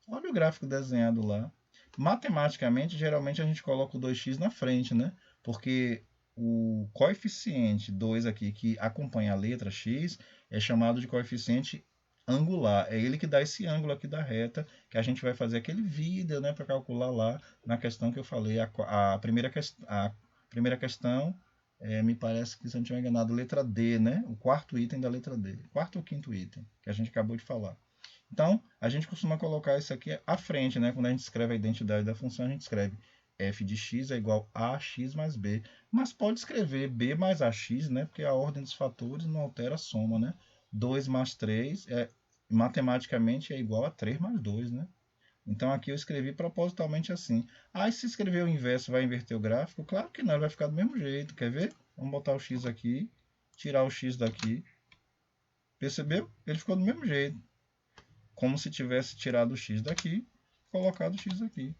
Olha o gráfico desenhado lá. Matematicamente, geralmente a gente coloca o 2x na frente, né? Porque o coeficiente 2 aqui, que acompanha a letra x, é chamado de coeficiente angular. É ele que dá esse ângulo aqui da reta, que a gente vai fazer aquele vídeo, né, para calcular lá na questão que eu falei. A primeira questão, me parece que, se eu não estiver enganado, letra D, né? O quarto item da letra D. Quarto ou quinto item, que a gente acabou de falar. Então, a gente costuma colocar isso aqui à frente, né? Quando a gente escreve a identidade da função, a gente escreve f de x é igual a x mais b. Mas pode escrever b mais ax, né? Porque a ordem dos fatores não altera a soma, né? 2 mais 3 matematicamente é igual a 3 mais 2, né? Então aqui eu escrevi propositalmente assim. E se escrever o inverso, vai inverter o gráfico? Claro que não, ele vai ficar do mesmo jeito. Quer ver? Vamos botar o x aqui, tirar o x daqui. Percebeu? Ele ficou do mesmo jeito. Como se tivesse tirado o x daqui, colocado o x aqui.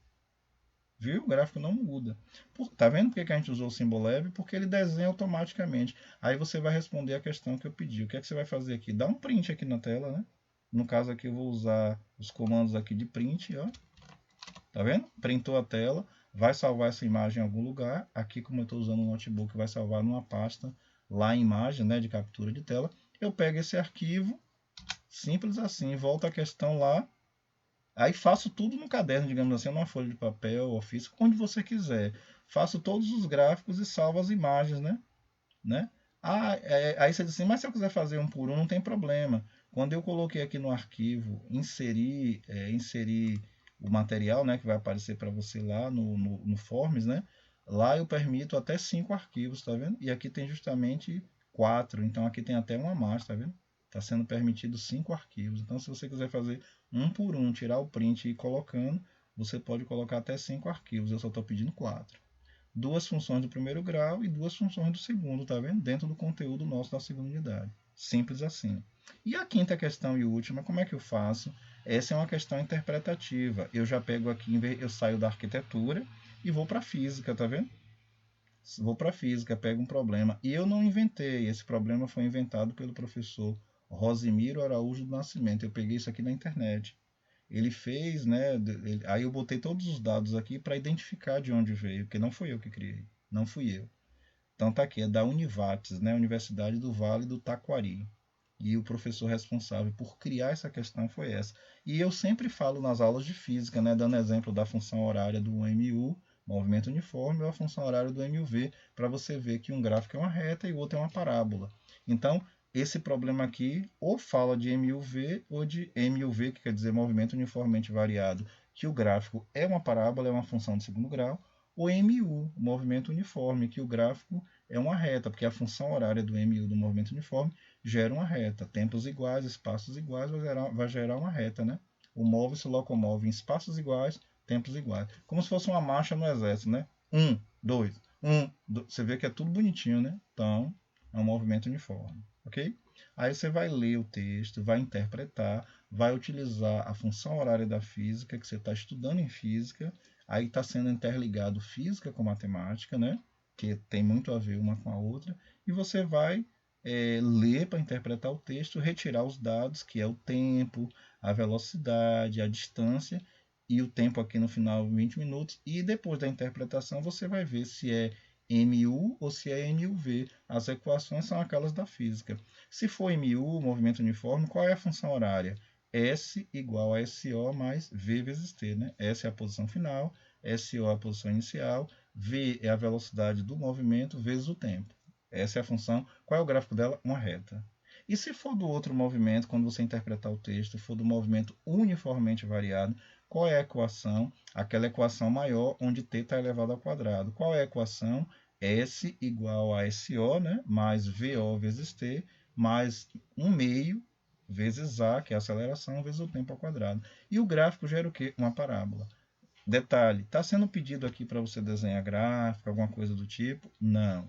Viu? O gráfico não muda. Tá vendo por que a gente usou o símbolo leve? Porque ele desenha automaticamente. Aí você vai responder a questão que eu pedi. O que é que você vai fazer aqui? Dá um print aqui na tela, né? No caso aqui eu vou usar os comandos aqui de print, ó. Tá vendo? Printou a tela, vai salvar essa imagem em algum lugar. Aqui, como eu estou usando o notebook, vai salvar numa pasta lá em imagem, né, de captura de tela. Eu pego esse arquivo, simples assim, volto a questão lá. Aí faço tudo no caderno, digamos assim, numa folha de papel, ofício, onde você quiser. Faço todos os gráficos e salvo as imagens, né? Aí você diz assim, mas se eu quiser fazer um por um, não tem problema. Quando eu coloquei aqui no arquivo, inserir o material, né, que vai aparecer para você lá no Forms, né? Lá eu permito até 5 arquivos, tá vendo? E aqui tem justamente 4, então aqui tem até um a mais, tá vendo? Está sendo permitido 5 arquivos. Então, se você quiser fazer um por um, tirar o print e ir colocando, você pode colocar até 5 arquivos. Eu só estou pedindo 4. Duas funções do primeiro grau e duas funções do segundo, tá vendo? Dentro do conteúdo nosso da segunda unidade. Simples assim. E a quinta questão e última, como é que eu faço? Essa é uma questão interpretativa. Eu já pego aqui, eu saio da arquitetura e vou para a física, tá vendo? Vou para a física, pego um problema. E eu não inventei, esse problema foi inventado pelo professor Rosimiro Araújo do Nascimento. Eu peguei isso aqui na internet. Ele fez, né? Aí eu botei todos os dados aqui para identificar de onde veio, porque não foi eu que criei, não fui eu. Então tá aqui, é da Univates, né? Universidade do Vale do Taquari. E o professor responsável por criar essa questão foi essa. E eu sempre falo nas aulas de física, né? Dando exemplo da função horária do MU, movimento uniforme, ou a função horária do MUV, para você ver que um gráfico é uma reta e o outro é uma parábola. Então, esse problema aqui ou fala de MUV ou de MUV, que quer dizer movimento uniformemente variado, que o gráfico é uma parábola, é uma função de segundo grau, o MU, o movimento uniforme, que o gráfico é uma reta, porque a função horária do MU do movimento uniforme gera uma reta. Tempos iguais, espaços iguais, vai gerar uma reta, né? O móvel se locomove em espaços iguais, tempos iguais. Como se fosse uma marcha no exército, né? 1, 2, 1, 2. Você vê que é tudo bonitinho, né? Então, é um movimento uniforme, ok? Aí você vai ler o texto, vai interpretar, vai utilizar a função horária da física, que você está estudando em física, aí está sendo interligado física com matemática, né? Que tem muito a ver uma com a outra, e você vai ler para interpretar o texto, retirar os dados, que é o tempo, a velocidade, a distância, e o tempo aqui no final 20 minutos, e depois da interpretação você vai ver se é MU ou se é MUV. As equações são aquelas da física. Se for MU, movimento uniforme, qual é a função horária? S igual a SO mais V vezes T, né? S é a posição final, SO é a posição inicial, V é a velocidade do movimento vezes o tempo. Essa é a função. Qual é o gráfico dela? Uma reta. E se for do outro movimento, quando você interpretar o texto, for do movimento uniformemente variado, qual é a equação? Aquela equação maior onde t está elevado ao quadrado. Qual é a equação? S igual a SO, né? Mais VO vezes t, mais 1 meio vezes a, que é a aceleração, vezes o tempo ao quadrado. E o gráfico gera o quê? Uma parábola. Detalhe, está sendo pedido aqui para você desenhar gráfico, alguma coisa do tipo? Não.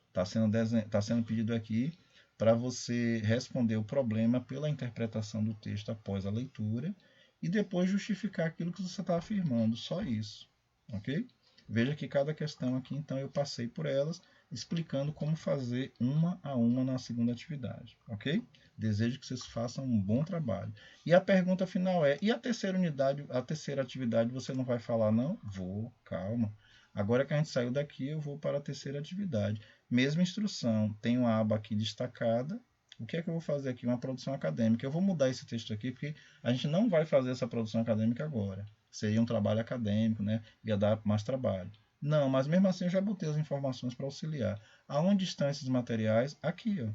Está sendo pedido aqui para você responder o problema pela interpretação do texto após a leitura e depois justificar aquilo que você está afirmando, só isso, ok? Veja que cada questão aqui, então, eu passei por elas, explicando como fazer uma a uma na segunda atividade, ok? Desejo que vocês façam um bom trabalho. E a pergunta final é, e a terceira unidade, a terceira atividade, você não vai falar não? Vou, calma. Agora que a gente saiu daqui, eu vou para a terceira atividade. Mesma instrução, tem uma aba aqui destacada. O que é que eu vou fazer aqui? Uma produção acadêmica. Eu vou mudar esse texto aqui porque a gente não vai fazer essa produção acadêmica agora. Seria um trabalho acadêmico, né? Ia dar mais trabalho. Não, mas mesmo assim eu já botei as informações para auxiliar. Aonde estão esses materiais? Aqui, ó.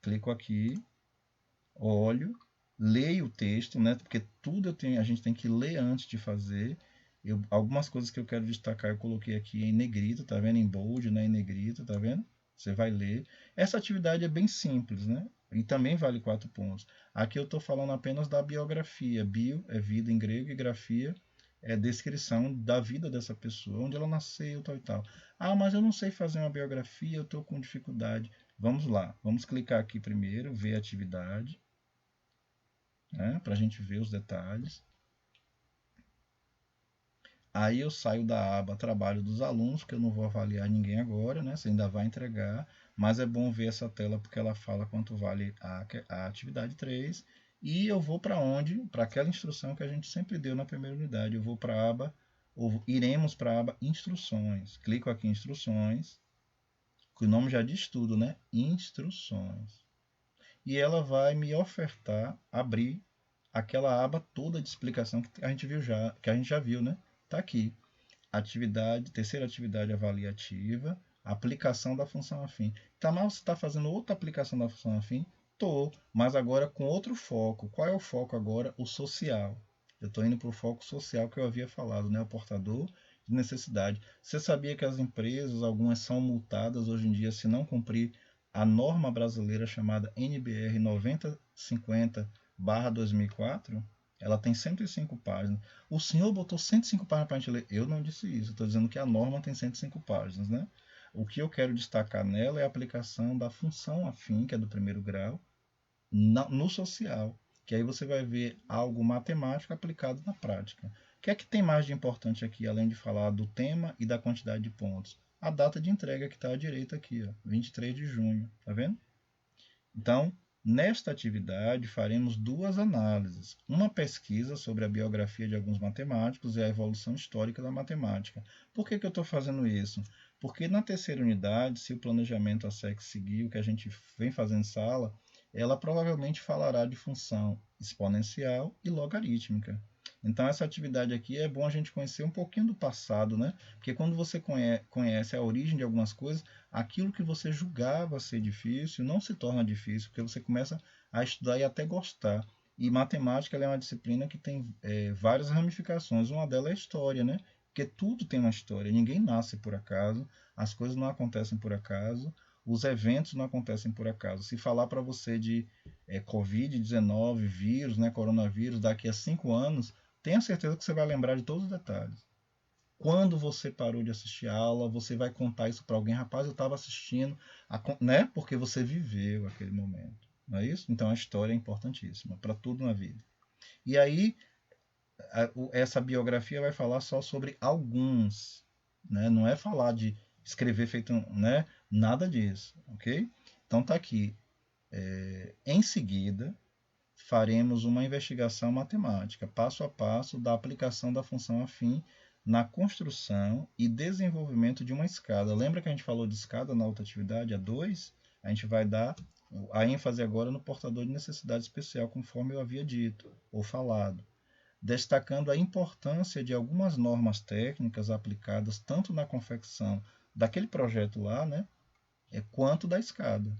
Clico aqui, olho, leio o texto, né? Porque tudo a gente tem que ler antes de fazer. Algumas coisas que eu quero destacar eu coloquei aqui em negrito, tá vendo? Em bold, né? Em negrito, tá vendo? Você vai ler. Essa atividade é bem simples, né? E também vale 4 pontos. Aqui eu estou falando apenas da biografia. Bio é vida em grego e grafia é descrição da vida dessa pessoa, onde ela nasceu, tal e tal. Ah, mas eu não sei fazer uma biografia, eu estou com dificuldade. Vamos lá, vamos clicar aqui primeiro, ver atividade, né, para a gente ver os detalhes. Aí eu saio da aba trabalho dos alunos, porque eu não vou avaliar ninguém agora, né? Você ainda vai entregar, mas é bom ver essa tela porque ela fala quanto vale a atividade 3. E eu vou para onde? Para aquela instrução que a gente sempre deu na primeira unidade. Eu vou para a aba, ou iremos para a aba instruções. Clico aqui em instruções, que o nome já diz tudo, né? Instruções. E ela vai me ofertar abrir aquela aba toda de explicação que a gente viu já, que a gente já viu, né? Tá aqui. Atividade, terceira atividade avaliativa, aplicação da função afim. Tá, mas você está fazendo outra aplicação da função afim? Tô, mas agora com outro foco. Qual é o foco agora? O social. Eu estou indo para o foco social que eu havia falado, né? O portador de necessidade. Você sabia que as empresas, algumas são multadas hoje em dia se não cumprir a norma brasileira chamada NBR 9050/2004? Ela tem 105 páginas. O senhor botou 105 páginas para a gente ler. Eu não disse isso. Estou dizendo que a norma tem 105 páginas, né? O que eu quero destacar nela é a aplicação da função afim, que é do primeiro grau, no social. Que aí você vai ver algo matemático aplicado na prática. O que é que tem mais de importante aqui, além de falar do tema e da quantidade de pontos? A data de entrega que está à direita aqui, ó, 23 de junho. Tá vendo? Então, nesta atividade, faremos duas análises. Uma pesquisa sobre a biografia de alguns matemáticos e a evolução histórica da matemática. Por que eu estou fazendo isso? Porque na terceira unidade, se o planejamento a SEC seguir o que a gente vem fazendo em sala, ela provavelmente falará de função exponencial e logarítmica. Então, essa atividade aqui é bom a gente conhecer um pouquinho do passado, né? Porque quando você conhece a origem de algumas coisas, aquilo que você julgava ser difícil não se torna difícil, porque você começa a estudar e até gostar. E matemática é uma disciplina que tem várias ramificações. Uma delas é a história, né? Porque tudo tem uma história, ninguém nasce por acaso, as coisas não acontecem por acaso, os eventos não acontecem por acaso. Se falar para você de Covid-19, vírus, né, coronavírus, daqui a 5 anos, tenha certeza que você vai lembrar de todos os detalhes. Quando você parou de assistir a aula, você vai contar isso para alguém. Rapaz, eu estava assistindo, né? Porque você viveu aquele momento. Não é isso? Então a história é importantíssima para tudo na vida. E aí, essa biografia vai falar só sobre alguns. Né? Não é falar de escrever feito, né? Nada disso. Ok? Então tá aqui. Em seguida, faremos uma investigação matemática, passo a passo, da aplicação da função afim na construção e desenvolvimento de uma escada. Lembra que a gente falou de escada na outra atividade, a 2? A gente vai dar a ênfase agora no portador de necessidade especial, conforme eu havia dito ou falado, destacando a importância de algumas normas técnicas aplicadas tanto na confecção daquele projeto lá, né, quanto da escada.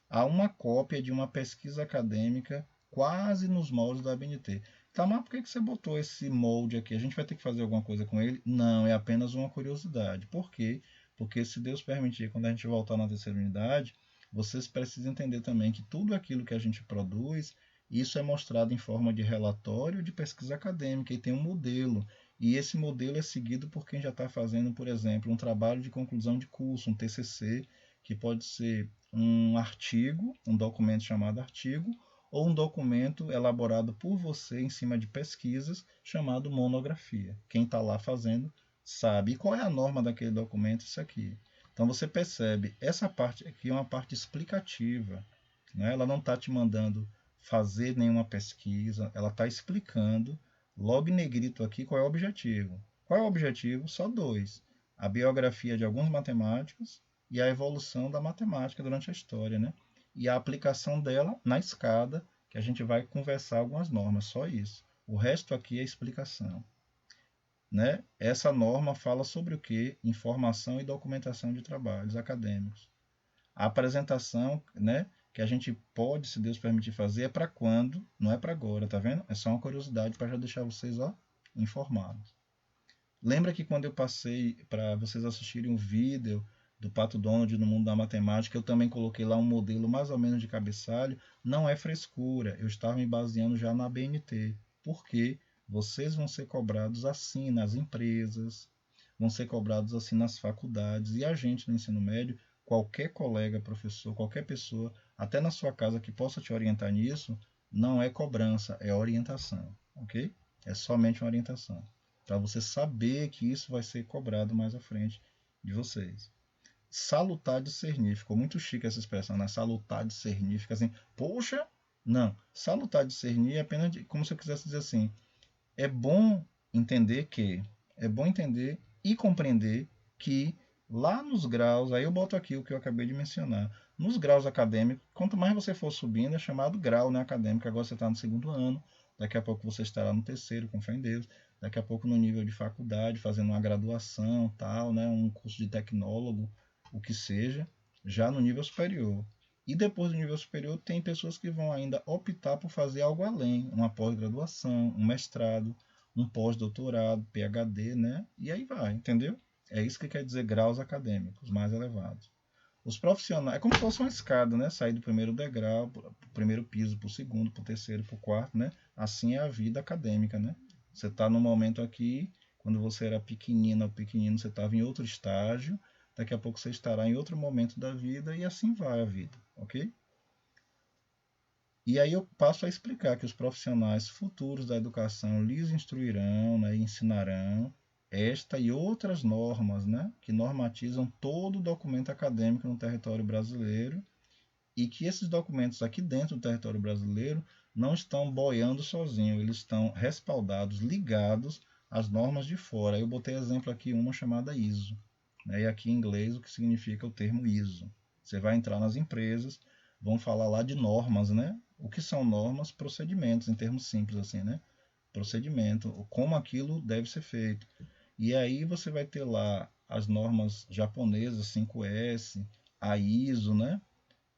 Há uma cópia de uma pesquisa acadêmica quase nos moldes da ABNT. Tá, mas por que você botou esse molde aqui? A gente vai ter que fazer alguma coisa com ele? Não, é apenas uma curiosidade. Por quê? Porque se Deus permitir, quando a gente voltar na terceira unidade, vocês precisam entender também que tudo aquilo que a gente produz, isso é mostrado em forma de relatório de pesquisa acadêmica e tem um modelo. E esse modelo é seguido por quem já está fazendo, por exemplo, um trabalho de conclusão de curso, um TCC, que pode ser um artigo, um documento chamado artigo, ou um documento elaborado por você em cima de pesquisas chamado monografia. Quem está lá fazendo sabe. E qual é a norma daquele documento? Isso aqui. Então você percebe, essa parte aqui é uma parte explicativa. Né? Ela não está te mandando fazer nenhuma pesquisa, ela está explicando, logo em negrito aqui, qual é o objetivo. Qual é o objetivo? Só dois. A biografia de alguns matemáticos e a evolução da matemática durante a história, né? E a aplicação dela na escada, que a gente vai conversar algumas normas, só isso. O resto aqui é explicação. Né? Essa norma fala sobre o que? Informação e documentação de trabalhos acadêmicos. A apresentação, né, que a gente pode, se Deus permitir fazer, é para quando, não é para agora, tá vendo? É só uma curiosidade para já deixar vocês informados. Lembra que quando eu passei para vocês assistirem um vídeo do Pato Donald no mundo da matemática, eu também coloquei lá um modelo mais ou menos de cabeçalho? Não é frescura, eu estava me baseando já na BNT. Por quê? Vocês vão ser cobrados assim nas empresas, vão ser cobrados assim nas faculdades, e a gente no ensino médio, qualquer colega, professor, qualquer pessoa, até na sua casa que possa te orientar nisso, não é cobrança, é orientação, ok? É somente uma orientação para você saber que isso vai ser cobrado mais à frente de vocês. Salutar discernir, ficou muito chique essa expressão, né? Salutar discernir, fica assim, poxa, não. Salutar discernir é apenas como se eu quisesse dizer assim, é bom entender que, é bom entender e compreender que lá nos graus, aí eu boto aqui o que eu acabei de mencionar, nos graus acadêmicos, quanto mais você for subindo, é chamado grau, né, acadêmico, agora você está no segundo ano, daqui a pouco você estará no terceiro, com fé em Deus, daqui a pouco no nível de faculdade, fazendo uma graduação, tal, né, um curso de tecnólogo, o que seja, já no nível superior. E depois do nível superior, tem pessoas que vão ainda optar por fazer algo além, uma pós-graduação, um mestrado, um pós-doutorado, PhD, né? E aí vai, entendeu? É isso que quer dizer graus acadêmicos mais elevados. Os profissionais, é como se fosse uma escada, né? Sair do primeiro degrau, pro primeiro piso, para o segundo, para o terceiro, para o quarto, né? Assim é a vida acadêmica, né? Você está no momento aqui, quando você era pequenina ou pequenino, você estava em outro estágio, daqui a pouco você estará em outro momento da vida e assim vai a vida, ok? E aí eu passo a explicar que os profissionais futuros da educação lhes instruirão, né, e ensinarão esta e outras normas, né, que normatizam todo o documento acadêmico no território brasileiro e que esses documentos aqui dentro do território brasileiro não estão boiando sozinhos, eles estão respaldados, ligados às normas de fora. Eu botei exemplo aqui uma chamada ISO, né, e aqui em inglês o que significa o termo ISO. Você vai entrar nas empresas, vão falar lá de normas, né? O que são normas? Procedimentos, em termos simples assim, né? Procedimento, como aquilo deve ser feito. E aí você vai ter lá as normas japonesas, 5S, a ISO, né?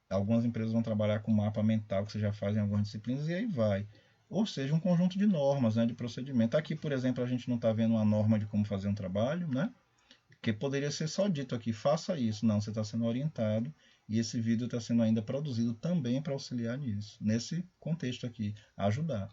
Algumas empresas vão trabalhar com mapa mental, que você já faz em algumas disciplinas, e aí vai. ou seja, um conjunto de normas, né, de procedimento. Aqui, por exemplo, a gente não está vendo uma norma de como fazer um trabalho, né? Que poderia ser só dito aqui, faça isso. Não, você está sendo orientado e esse vídeo está sendo ainda produzido também para auxiliar nisso, nesse contexto aqui, ajudar.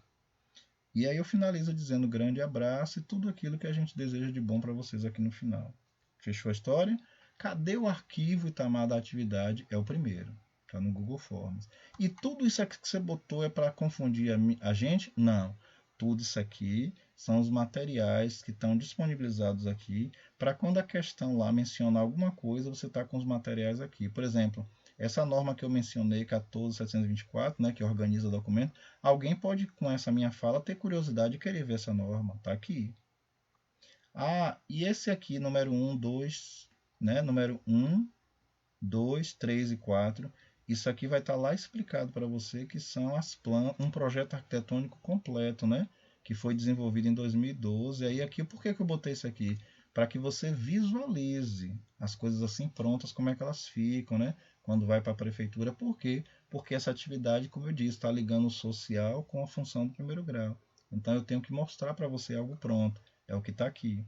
E aí eu finalizo dizendo grande abraço e tudo aquilo que a gente deseja de bom para vocês aqui no final. Fechou a história? Cadê o arquivo Itamar da atividade? É o primeiro. Está no Google Forms. E tudo isso aqui que você botou é para confundir a gente? Não. Tudo isso aqui são os materiais que estão disponibilizados aqui para quando a questão lá menciona alguma coisa, você está com os materiais aqui. Por exemplo, essa norma que eu mencionei, 14.724, né, que organiza o documento, alguém pode, com essa minha fala, ter curiosidade de querer ver essa norma. Está aqui. Ah, e esse aqui, número 1, 2, né, número 1, 2, 3 e 4, isso aqui vai estar lá explicado para você que são um projeto arquitetônico completo, né? Que foi desenvolvido em 2012. E aí aqui, por que eu botei isso aqui? Para que você visualize as coisas assim prontas, como é que elas ficam, né? Quando vai para a prefeitura. Por quê? Porque essa atividade, como eu disse, está ligando o social com a função do primeiro grau. Então eu tenho que mostrar para você algo pronto. É o que está aqui.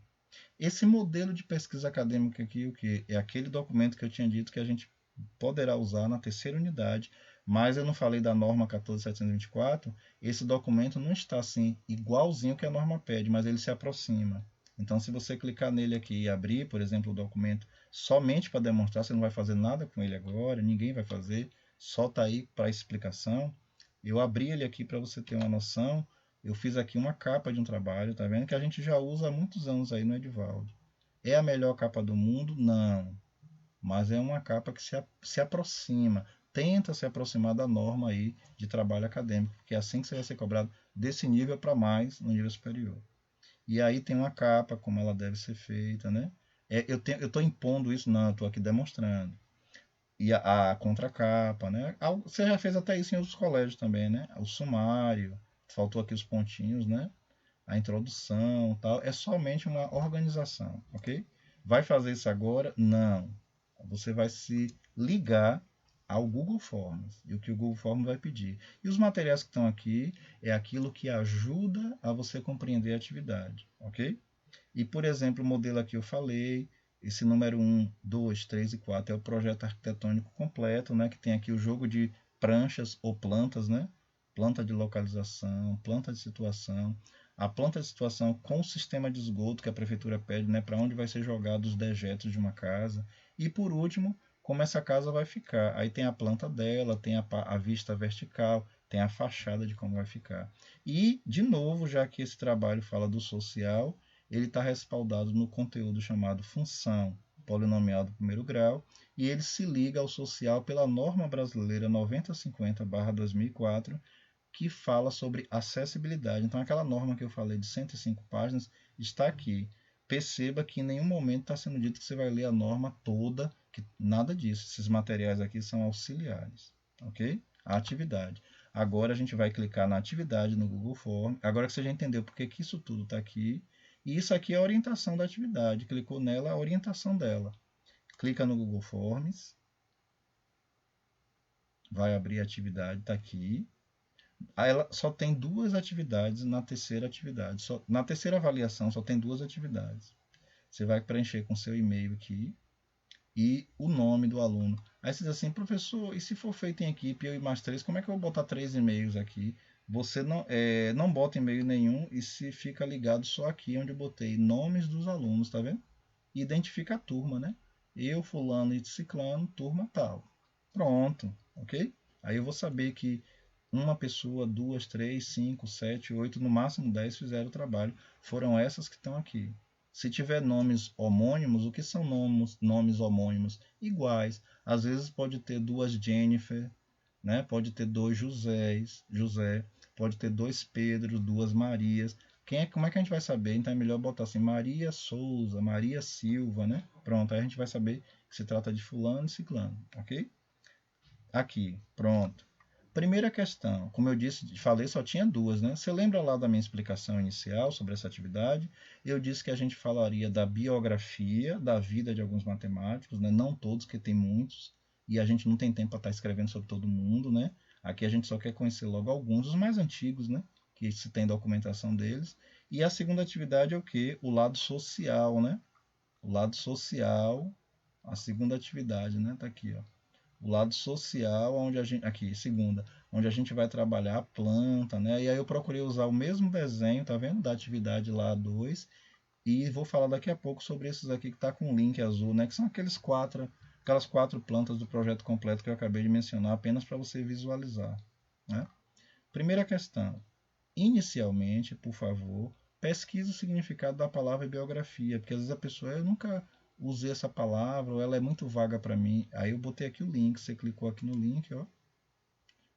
Esse modelo de pesquisa acadêmica aqui, o que é aquele documento que eu tinha dito que a gente poderá usar na terceira unidade, mas eu não falei da norma 14.724. Esse documento não está assim igualzinho que a norma pede, mas ele se aproxima. Então, se você clicar nele aqui e abrir, por exemplo, o documento somente para demonstrar, você não vai fazer nada com ele agora, ninguém vai fazer, só está aí para explicação. Eu abri ele aqui para você ter uma noção. Eu fiz aqui uma capa de um trabalho, tá vendo? Que a gente já usa há muitos anos aí no Edivaldo. É a melhor capa do mundo? Não. Mas é uma capa que se aproxima, tenta se aproximar da norma aí de trabalho acadêmico, porque é assim que você vai ser cobrado desse nível para mais no nível superior. E aí tem uma capa, como ela deve ser feita, né? Eu estou impondo isso? Não, eu estou aqui demonstrando. E a contracapa, né? Você já fez até isso em outros colégios também, né? O sumário, faltou aqui os pontinhos, né? A introdução, tal, é somente uma organização, ok? Vai fazer isso agora? Não. Você vai se ligar ao Google Forms e o que o Google Forms vai pedir. E os materiais que estão aqui é aquilo que ajuda a você compreender a atividade, ok? E, por exemplo, o modelo aqui eu falei, esse número 1, 2, 3 e 4 é o projeto arquitetônico completo, né, que tem aqui o jogo de pranchas ou plantas, né? Planta de localização, planta de situação, a planta de situação com o sistema de esgoto que a prefeitura pede, né, para onde vai ser jogado os dejetos de uma casa. E por último, como essa casa vai ficar. Aí tem a planta dela, tem a vista vertical, tem a fachada de como vai ficar. E, de novo, já que esse trabalho fala do social, ele está respaldado no conteúdo chamado função polinomial do primeiro grau, e ele se liga ao social pela norma brasileira 9050/2004, que fala sobre acessibilidade. Então, aquela norma que eu falei de 105 páginas está aqui. Perceba que em nenhum momento está sendo dito que você vai ler a norma toda, que nada disso. Esses materiais aqui são auxiliares, ok? A atividade. Agora a gente vai clicar na atividade no Google Form. Agora que você já entendeu porque que isso tudo está aqui. E isso aqui é a orientação da atividade. Clicou nela, a orientação dela. Clica no Google Forms. Vai abrir a atividade, está aqui. Aí ela só tem duas atividades na terceira atividade. Na terceira avaliação só tem duas atividades. Você vai preencher com seu e-mail aqui e o nome do aluno. Aí você diz assim, professor, e se for feito em equipe, eu e mais três, como é que eu vou botar 3 e-mails aqui? Você não bota e-mail nenhum e se fica ligado só aqui onde eu botei nomes dos alunos, tá vendo? E identifica a turma, né? Eu, fulano e ciclano, turma tal. Pronto, ok? Aí eu vou saber que uma pessoa, duas, três, cinco, sete, oito, no máximo 10 fizeram o trabalho. Foram essas que estão aqui. Se tiver nomes homônimos, o que são nomes homônimos? Iguais. Às vezes pode ter duas Jennifer, né? Pode ter dois José, pode ter dois Pedros, duas Marias. Como é que a gente vai saber? Então é melhor botar assim, Maria Souza, Maria Silva, né? Pronto, aí a gente vai saber que se trata de fulano e ciclano, ok? Aqui, pronto. Primeira questão, como eu disse, falei, só tinha duas, né? Você lembra lá da minha explicação inicial sobre essa atividade? Eu disse que a gente falaria da biografia, da vida de alguns matemáticos, né? Não todos, que tem muitos, e a gente não tem tempo para estar escrevendo sobre todo mundo, né? Aqui a gente só quer conhecer logo alguns, os mais antigos, né? que se tem documentação deles. E a segunda atividade é o quê? O lado social, né? O lado social, a segunda atividade, né? Tá aqui, ó. O lado social, onde a gente, aqui, segunda, onde a gente vai trabalhar a planta, né? E aí eu procurei usar o mesmo desenho, tá vendo? Da atividade lá 2, e vou falar daqui a pouco sobre esses aqui que tá com o link azul, né? Que são aquelas quatro plantas do projeto completo que eu acabei de mencionar, apenas para você visualizar, né? Primeira questão. Inicialmente, por favor, pesquise o significado da palavra biografia, porque às vezes a pessoa, eu nunca usei essa palavra, ou ela é muito vaga para mim. Aí eu botei aqui o link, você clicou aqui no link, ó,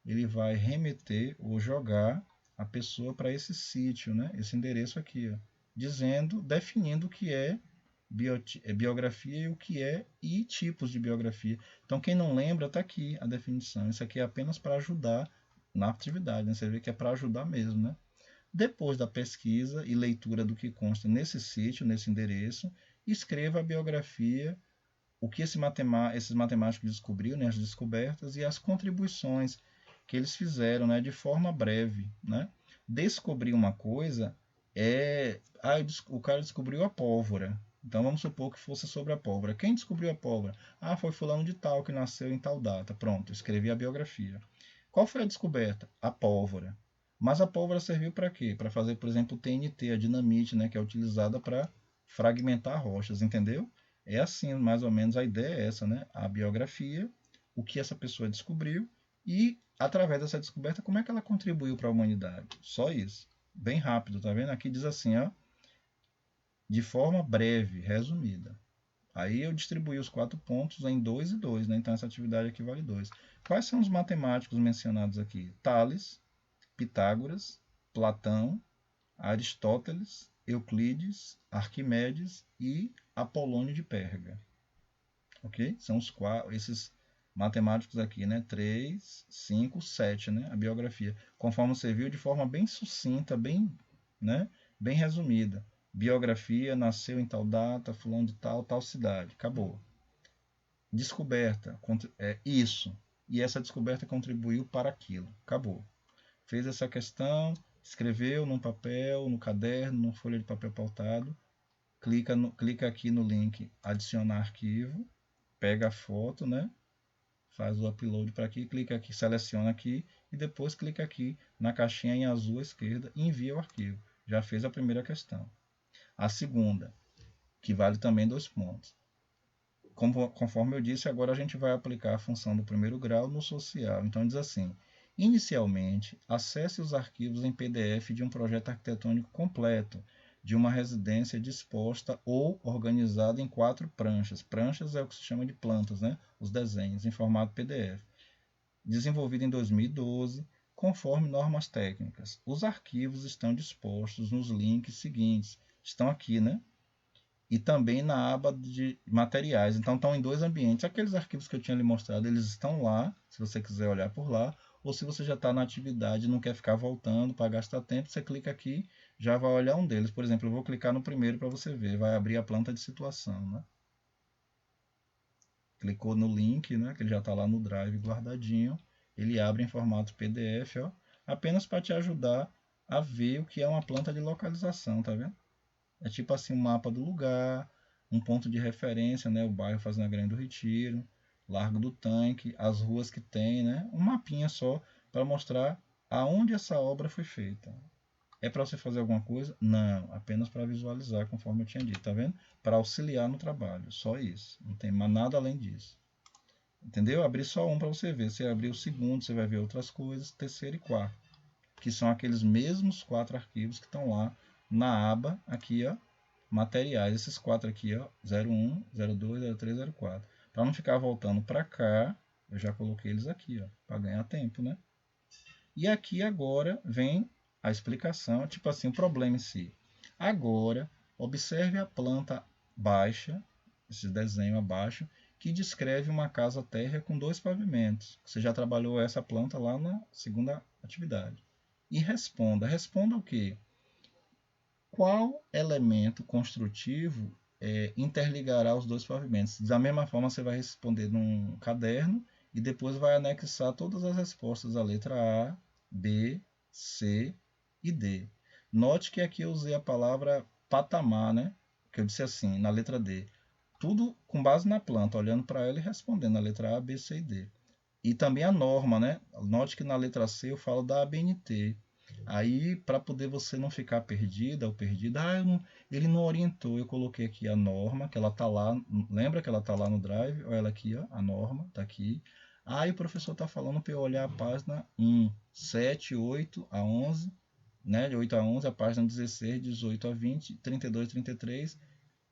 ele vai remeter ou jogar a pessoa para esse sítio, né? Esse endereço aqui, ó, definindo o que é biografia e o que é e tipos de biografia. Então, quem não lembra, está aqui a definição. Isso aqui é apenas para ajudar na atividade, né? Você vê que é para ajudar mesmo, né? Depois da pesquisa e leitura do que consta nesse sítio, nesse endereço, escreva a biografia, o que esses matemáticos descobriram, né, as descobertas e as contribuições que eles fizeram, né, de forma breve, né? Descobrir uma coisa o cara descobriu a pólvora. Então vamos supor que fosse sobre a pólvora. Quem descobriu a pólvora? Ah, foi fulano de tal que nasceu em tal data. Pronto, escrevi a biografia. Qual foi a descoberta? A pólvora. Mas a pólvora serviu para quê? Para fazer, por exemplo, o TNT, a dinamite, né, que é utilizada para fragmentar rochas, entendeu? É assim, mais ou menos, a ideia é essa, né? A biografia, o que essa pessoa descobriu e, através dessa descoberta, como é que ela contribuiu para a humanidade. Só isso. Bem rápido, tá vendo? Aqui diz assim, ó, de forma breve, resumida. Aí eu distribuí os 4 pontos em 2 e 2, né? Então essa atividade aqui vale 2. Quais são os matemáticos mencionados aqui? Tales, Pitágoras, Platão, Aristóteles, Euclides, Arquimedes e Apolônio de Pérga. Ok? São esses matemáticos aqui, né? 3, 5, 7, né? A biografia. Conforme você viu, de forma bem sucinta, né? Bem resumida. Biografia, nasceu em tal data, fulano de tal cidade. Acabou. Descoberta, isso. E essa descoberta contribuiu para aquilo. Acabou. Fez essa questão, escreveu num papel, no caderno, numa folha de papel pautado, clica aqui no link adicionar arquivo, pega a foto, né? Faz o upload para aqui, clica aqui, seleciona aqui e depois clica aqui na caixinha em azul à esquerda e envia o arquivo. Já fez a primeira questão. A segunda, que vale também 2 pontos. Conforme eu disse, agora a gente vai aplicar a função do primeiro grau no social. Então diz assim: inicialmente, acesse os arquivos em PDF de um projeto arquitetônico completo, de uma residência disposta ou organizada em 4 pranchas. Pranchas é o que se chama de plantas, né? Os desenhos, em formato PDF. Desenvolvido em 2012, conforme normas técnicas. Os arquivos estão dispostos nos links seguintes. Estão aqui, né? E também na aba de materiais. Então estão em 2 ambientes. Aqueles arquivos que eu tinha lhe mostrado, eles estão lá, se você quiser olhar por lá, ou se você já está na atividade e não quer ficar voltando para gastar tempo, você clica aqui, já vai olhar um deles. Por exemplo, eu vou clicar no primeiro para você ver, vai abrir a planta de situação, né? Clicou no link, né, que ele já está lá no Drive guardadinho, ele abre em formato PDF, ó, apenas para te ajudar a ver o que é uma planta de localização, tá vendo? É tipo assim um mapa do lugar, um ponto de referência, né? O bairro Fazenda Grande do Retiro, Largo do Tanque, as ruas que tem, né? Um mapinha só para mostrar aonde essa obra foi feita. É para você fazer alguma coisa? Não, apenas para visualizar, conforme eu tinha dito, tá vendo? Para auxiliar no trabalho, só isso. Não tem mais nada além disso. Entendeu? Abri só um para você ver. Se abrir o segundo, você vai ver outras coisas, terceiro e quarto, que são aqueles mesmos 4 arquivos que estão lá na aba aqui, ó, materiais. Esses 4 aqui, ó, 01, 02, 03, 04. Para não ficar voltando para cá, eu já coloquei eles aqui, ó, para ganhar tempo, né? E aqui agora vem a explicação, tipo assim, o problema em si. Agora, observe a planta baixa, esse desenho abaixo, que descreve uma casa térrea com 2 pavimentos. Você já trabalhou essa planta lá na segunda atividade. E responda o quê? Qual elemento construtivo interligará os 2 pavimentos? Da mesma forma, você vai responder num caderno e depois vai anexar todas as respostas, a letra A, B, C e D. Note que aqui eu usei a palavra patamar, né? Que eu disse assim, na letra D. Tudo com base na planta, olhando para ela e respondendo a letra A, B, C e D. E também a norma, né? Note que na letra C eu falo da ABNT. Aí, para poder você não ficar perdida ou perdida, ele não orientou. Eu coloquei aqui a norma, que ela tá lá. Lembra que ela tá lá no Drive? Olha ela aqui, ó, a norma, tá aqui. Aí o professor está falando para eu olhar a página 1, 7, 8 a 11, né? De 8 a 11, a página 16, 18 a 20, 32, 33.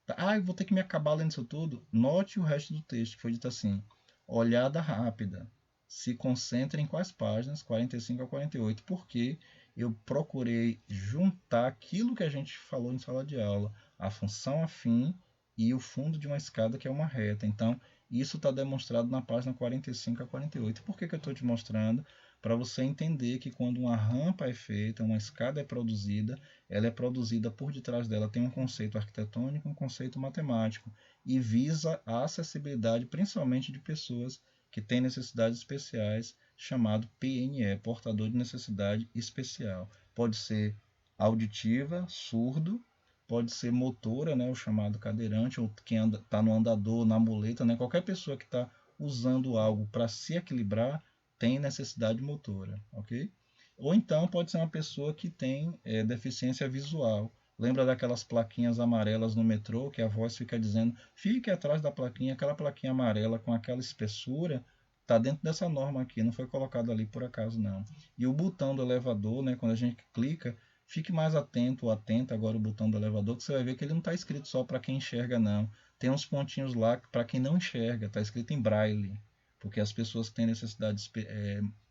Eu vou ter que me acabar lendo isso tudo. Note o resto do texto, que foi dito assim: olhada rápida. Se concentre em quais páginas? 45 a 48. Porque eu procurei juntar aquilo que a gente falou em sala de aula, a função afim e o fundo de uma escada que é uma reta. Então, isso está demonstrado na página 45 a 48. Por que eu estou te mostrando? Para você entender que quando uma rampa é feita, uma escada é produzida, ela é produzida por detrás dela, tem um conceito arquitetônico, um conceito matemático, e visa a acessibilidade principalmente de pessoas que têm necessidades especiais, chamado PNE, portador de necessidade especial. Pode ser auditiva, surdo, pode ser motora, né, o chamado cadeirante, ou quem está no andador, na muleta, né, qualquer pessoa que está usando algo para se equilibrar tem necessidade motora, ok? Ou então pode ser uma pessoa que tem deficiência visual. Lembra daquelas plaquinhas amarelas no metrô que a voz fica dizendo: fique atrás da plaquinha, aquela plaquinha amarela com aquela espessura está dentro dessa norma aqui, não foi colocado ali por acaso não. E o botão do elevador, né, quando a gente clica, fique mais atento ou atenta agora o botão do elevador, que você vai ver que ele não está escrito só para quem enxerga não. Tem uns pontinhos lá para quem não enxerga, está escrito em braille, porque as pessoas que têm necessidade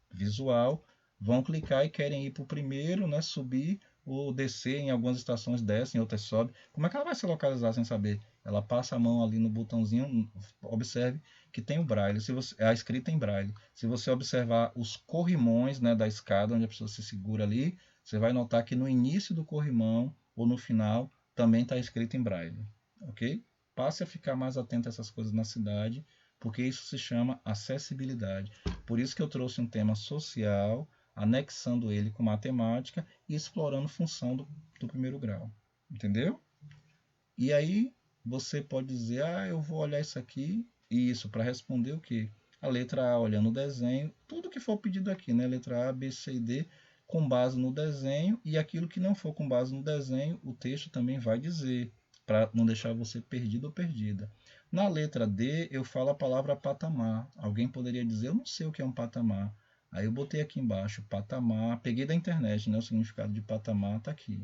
visual vão clicar e querem ir para o primeiro, né, subir ou descer. Em algumas estações desce, em outras sobe. Como é que ela vai se localizar sem saber? Ela passa a mão ali no botãozinho, observe que tem o braille, se você, a escrita em braille. Se você observar os corrimões, né, da escada, onde a pessoa se segura ali, você vai notar que no início do corrimão ou no final também está escrito em braille, ok? Passe a ficar mais atento a essas coisas na cidade, porque isso se chama acessibilidade. Por isso que eu trouxe um tema social, anexando ele com matemática e explorando função do primeiro grau. Entendeu? E aí você pode dizer, eu vou olhar isso aqui e isso para responder o quê? A letra A olhando o desenho, tudo que for pedido aqui, né? Letra A, B, C e D, com base no desenho, e aquilo que não for com base no desenho, o texto também vai dizer, para não deixar você perdido ou perdida. Na letra D, eu falo a palavra patamar. Alguém poderia dizer, eu não sei o que é um patamar. Aí eu botei aqui embaixo, patamar, peguei da internet, né? O significado de patamar está aqui.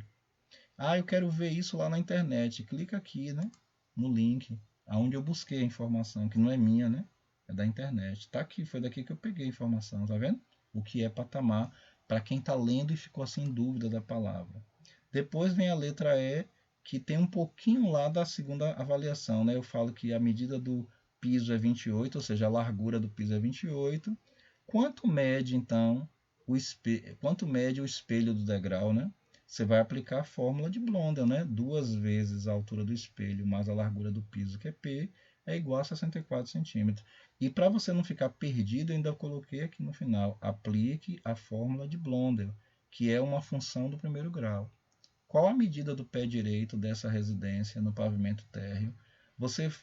Eu quero ver isso lá na internet. Clica aqui, né? No link, aonde eu busquei a informação, que não é minha, né? É da internet. Tá aqui, foi daqui que eu peguei a informação, tá vendo? O que é patamar, para quem está lendo e ficou assim em dúvida da palavra. Depois vem a letra E, que tem um pouquinho lá da segunda avaliação, né? Eu falo que a medida do piso é 28, ou seja, a largura do piso é 28. Quanto mede, então, quanto mede o espelho do degrau, né? Você vai aplicar a fórmula de Blondel, né? 2 vezes a altura do espelho mais a largura do piso, que é P, é igual a 64 centímetros. E para você não ficar perdido, eu ainda coloquei aqui no final, aplique a fórmula de Blondel, que é uma função do primeiro grau. Qual a medida do pé direito dessa residência no pavimento térreo?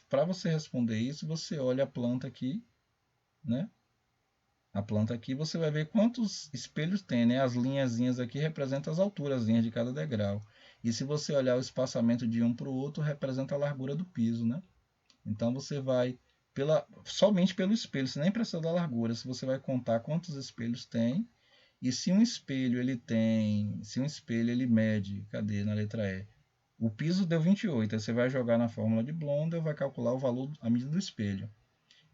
Para você responder isso, você olha a planta aqui, né? A planta aqui, você vai ver quantos espelhos tem, né? As linhazinhas aqui representam as alturas de cada degrau. E se você olhar o espaçamento de um para o outro, representa a largura do piso, né? Então você vai somente pelo espelho, você nem precisa da largura, se você vai contar quantos espelhos tem, e se um espelho ele mede, cadê na letra E? O piso deu 28, aí você vai jogar na fórmula de Blondel, vai calcular o valor, a medida do espelho.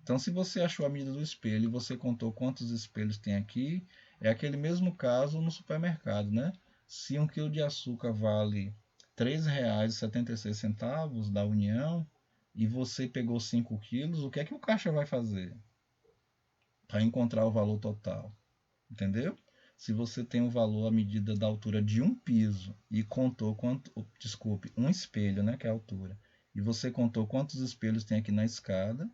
Então, se você achou a medida do espelho e você contou quantos espelhos tem aqui, é aquele mesmo caso no supermercado, né? Se 1 quilo de açúcar vale R$ 3,76 da União e você pegou 5 quilos, o que é que o caixa vai fazer para encontrar o valor total? Entendeu? Se você tem o valor à medida da altura de um piso e contou um espelho, né, que é a altura, e você contou quantos espelhos tem aqui na escada,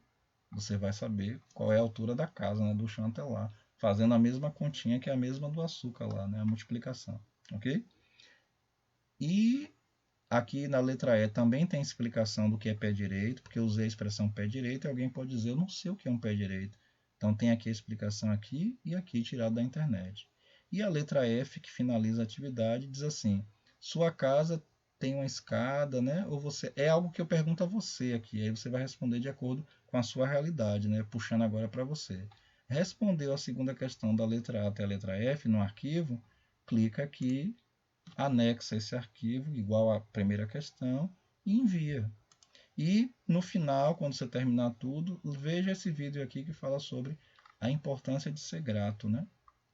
você vai saber qual é a altura da casa, né, do chão até lá, fazendo a mesma continha que é a mesma do açúcar lá, né, a multiplicação, ok? E aqui na letra E também tem explicação do que é pé direito, porque eu usei a expressão pé direito e alguém pode dizer, eu não sei o que é um pé direito. Então tem aqui a explicação aqui e aqui tirado da internet. E a letra F, que finaliza a atividade, diz assim: sua casa tem uma escada, né? Ou você é algo que eu pergunto a você aqui, aí você vai responder de acordo com a sua realidade, né? Puxando agora para você. Respondeu a segunda questão da letra A até a letra F no arquivo, clica aqui, anexa esse arquivo igual à primeira questão e envia. E no final, quando você terminar tudo, veja esse vídeo aqui que fala sobre a importância de ser grato, né?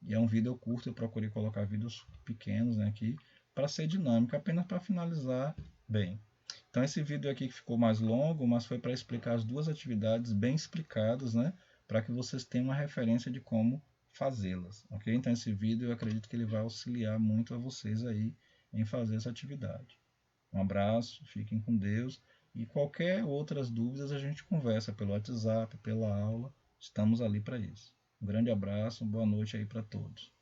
E é um vídeo curto, eu procurei colocar vídeos pequenos, né, aqui para ser dinâmico, apenas para finalizar bem. Então esse vídeo aqui que ficou mais longo, mas foi para explicar as duas atividades bem explicadas, né, para que vocês tenham uma referência de como fazê-las, ok? Então esse vídeo eu acredito que ele vai auxiliar muito a vocês aí em fazer essa atividade. Um abraço, fiquem com Deus e qualquer outras dúvidas a gente conversa pelo WhatsApp, pela aula, estamos ali para isso. Um grande abraço, boa noite aí para todos.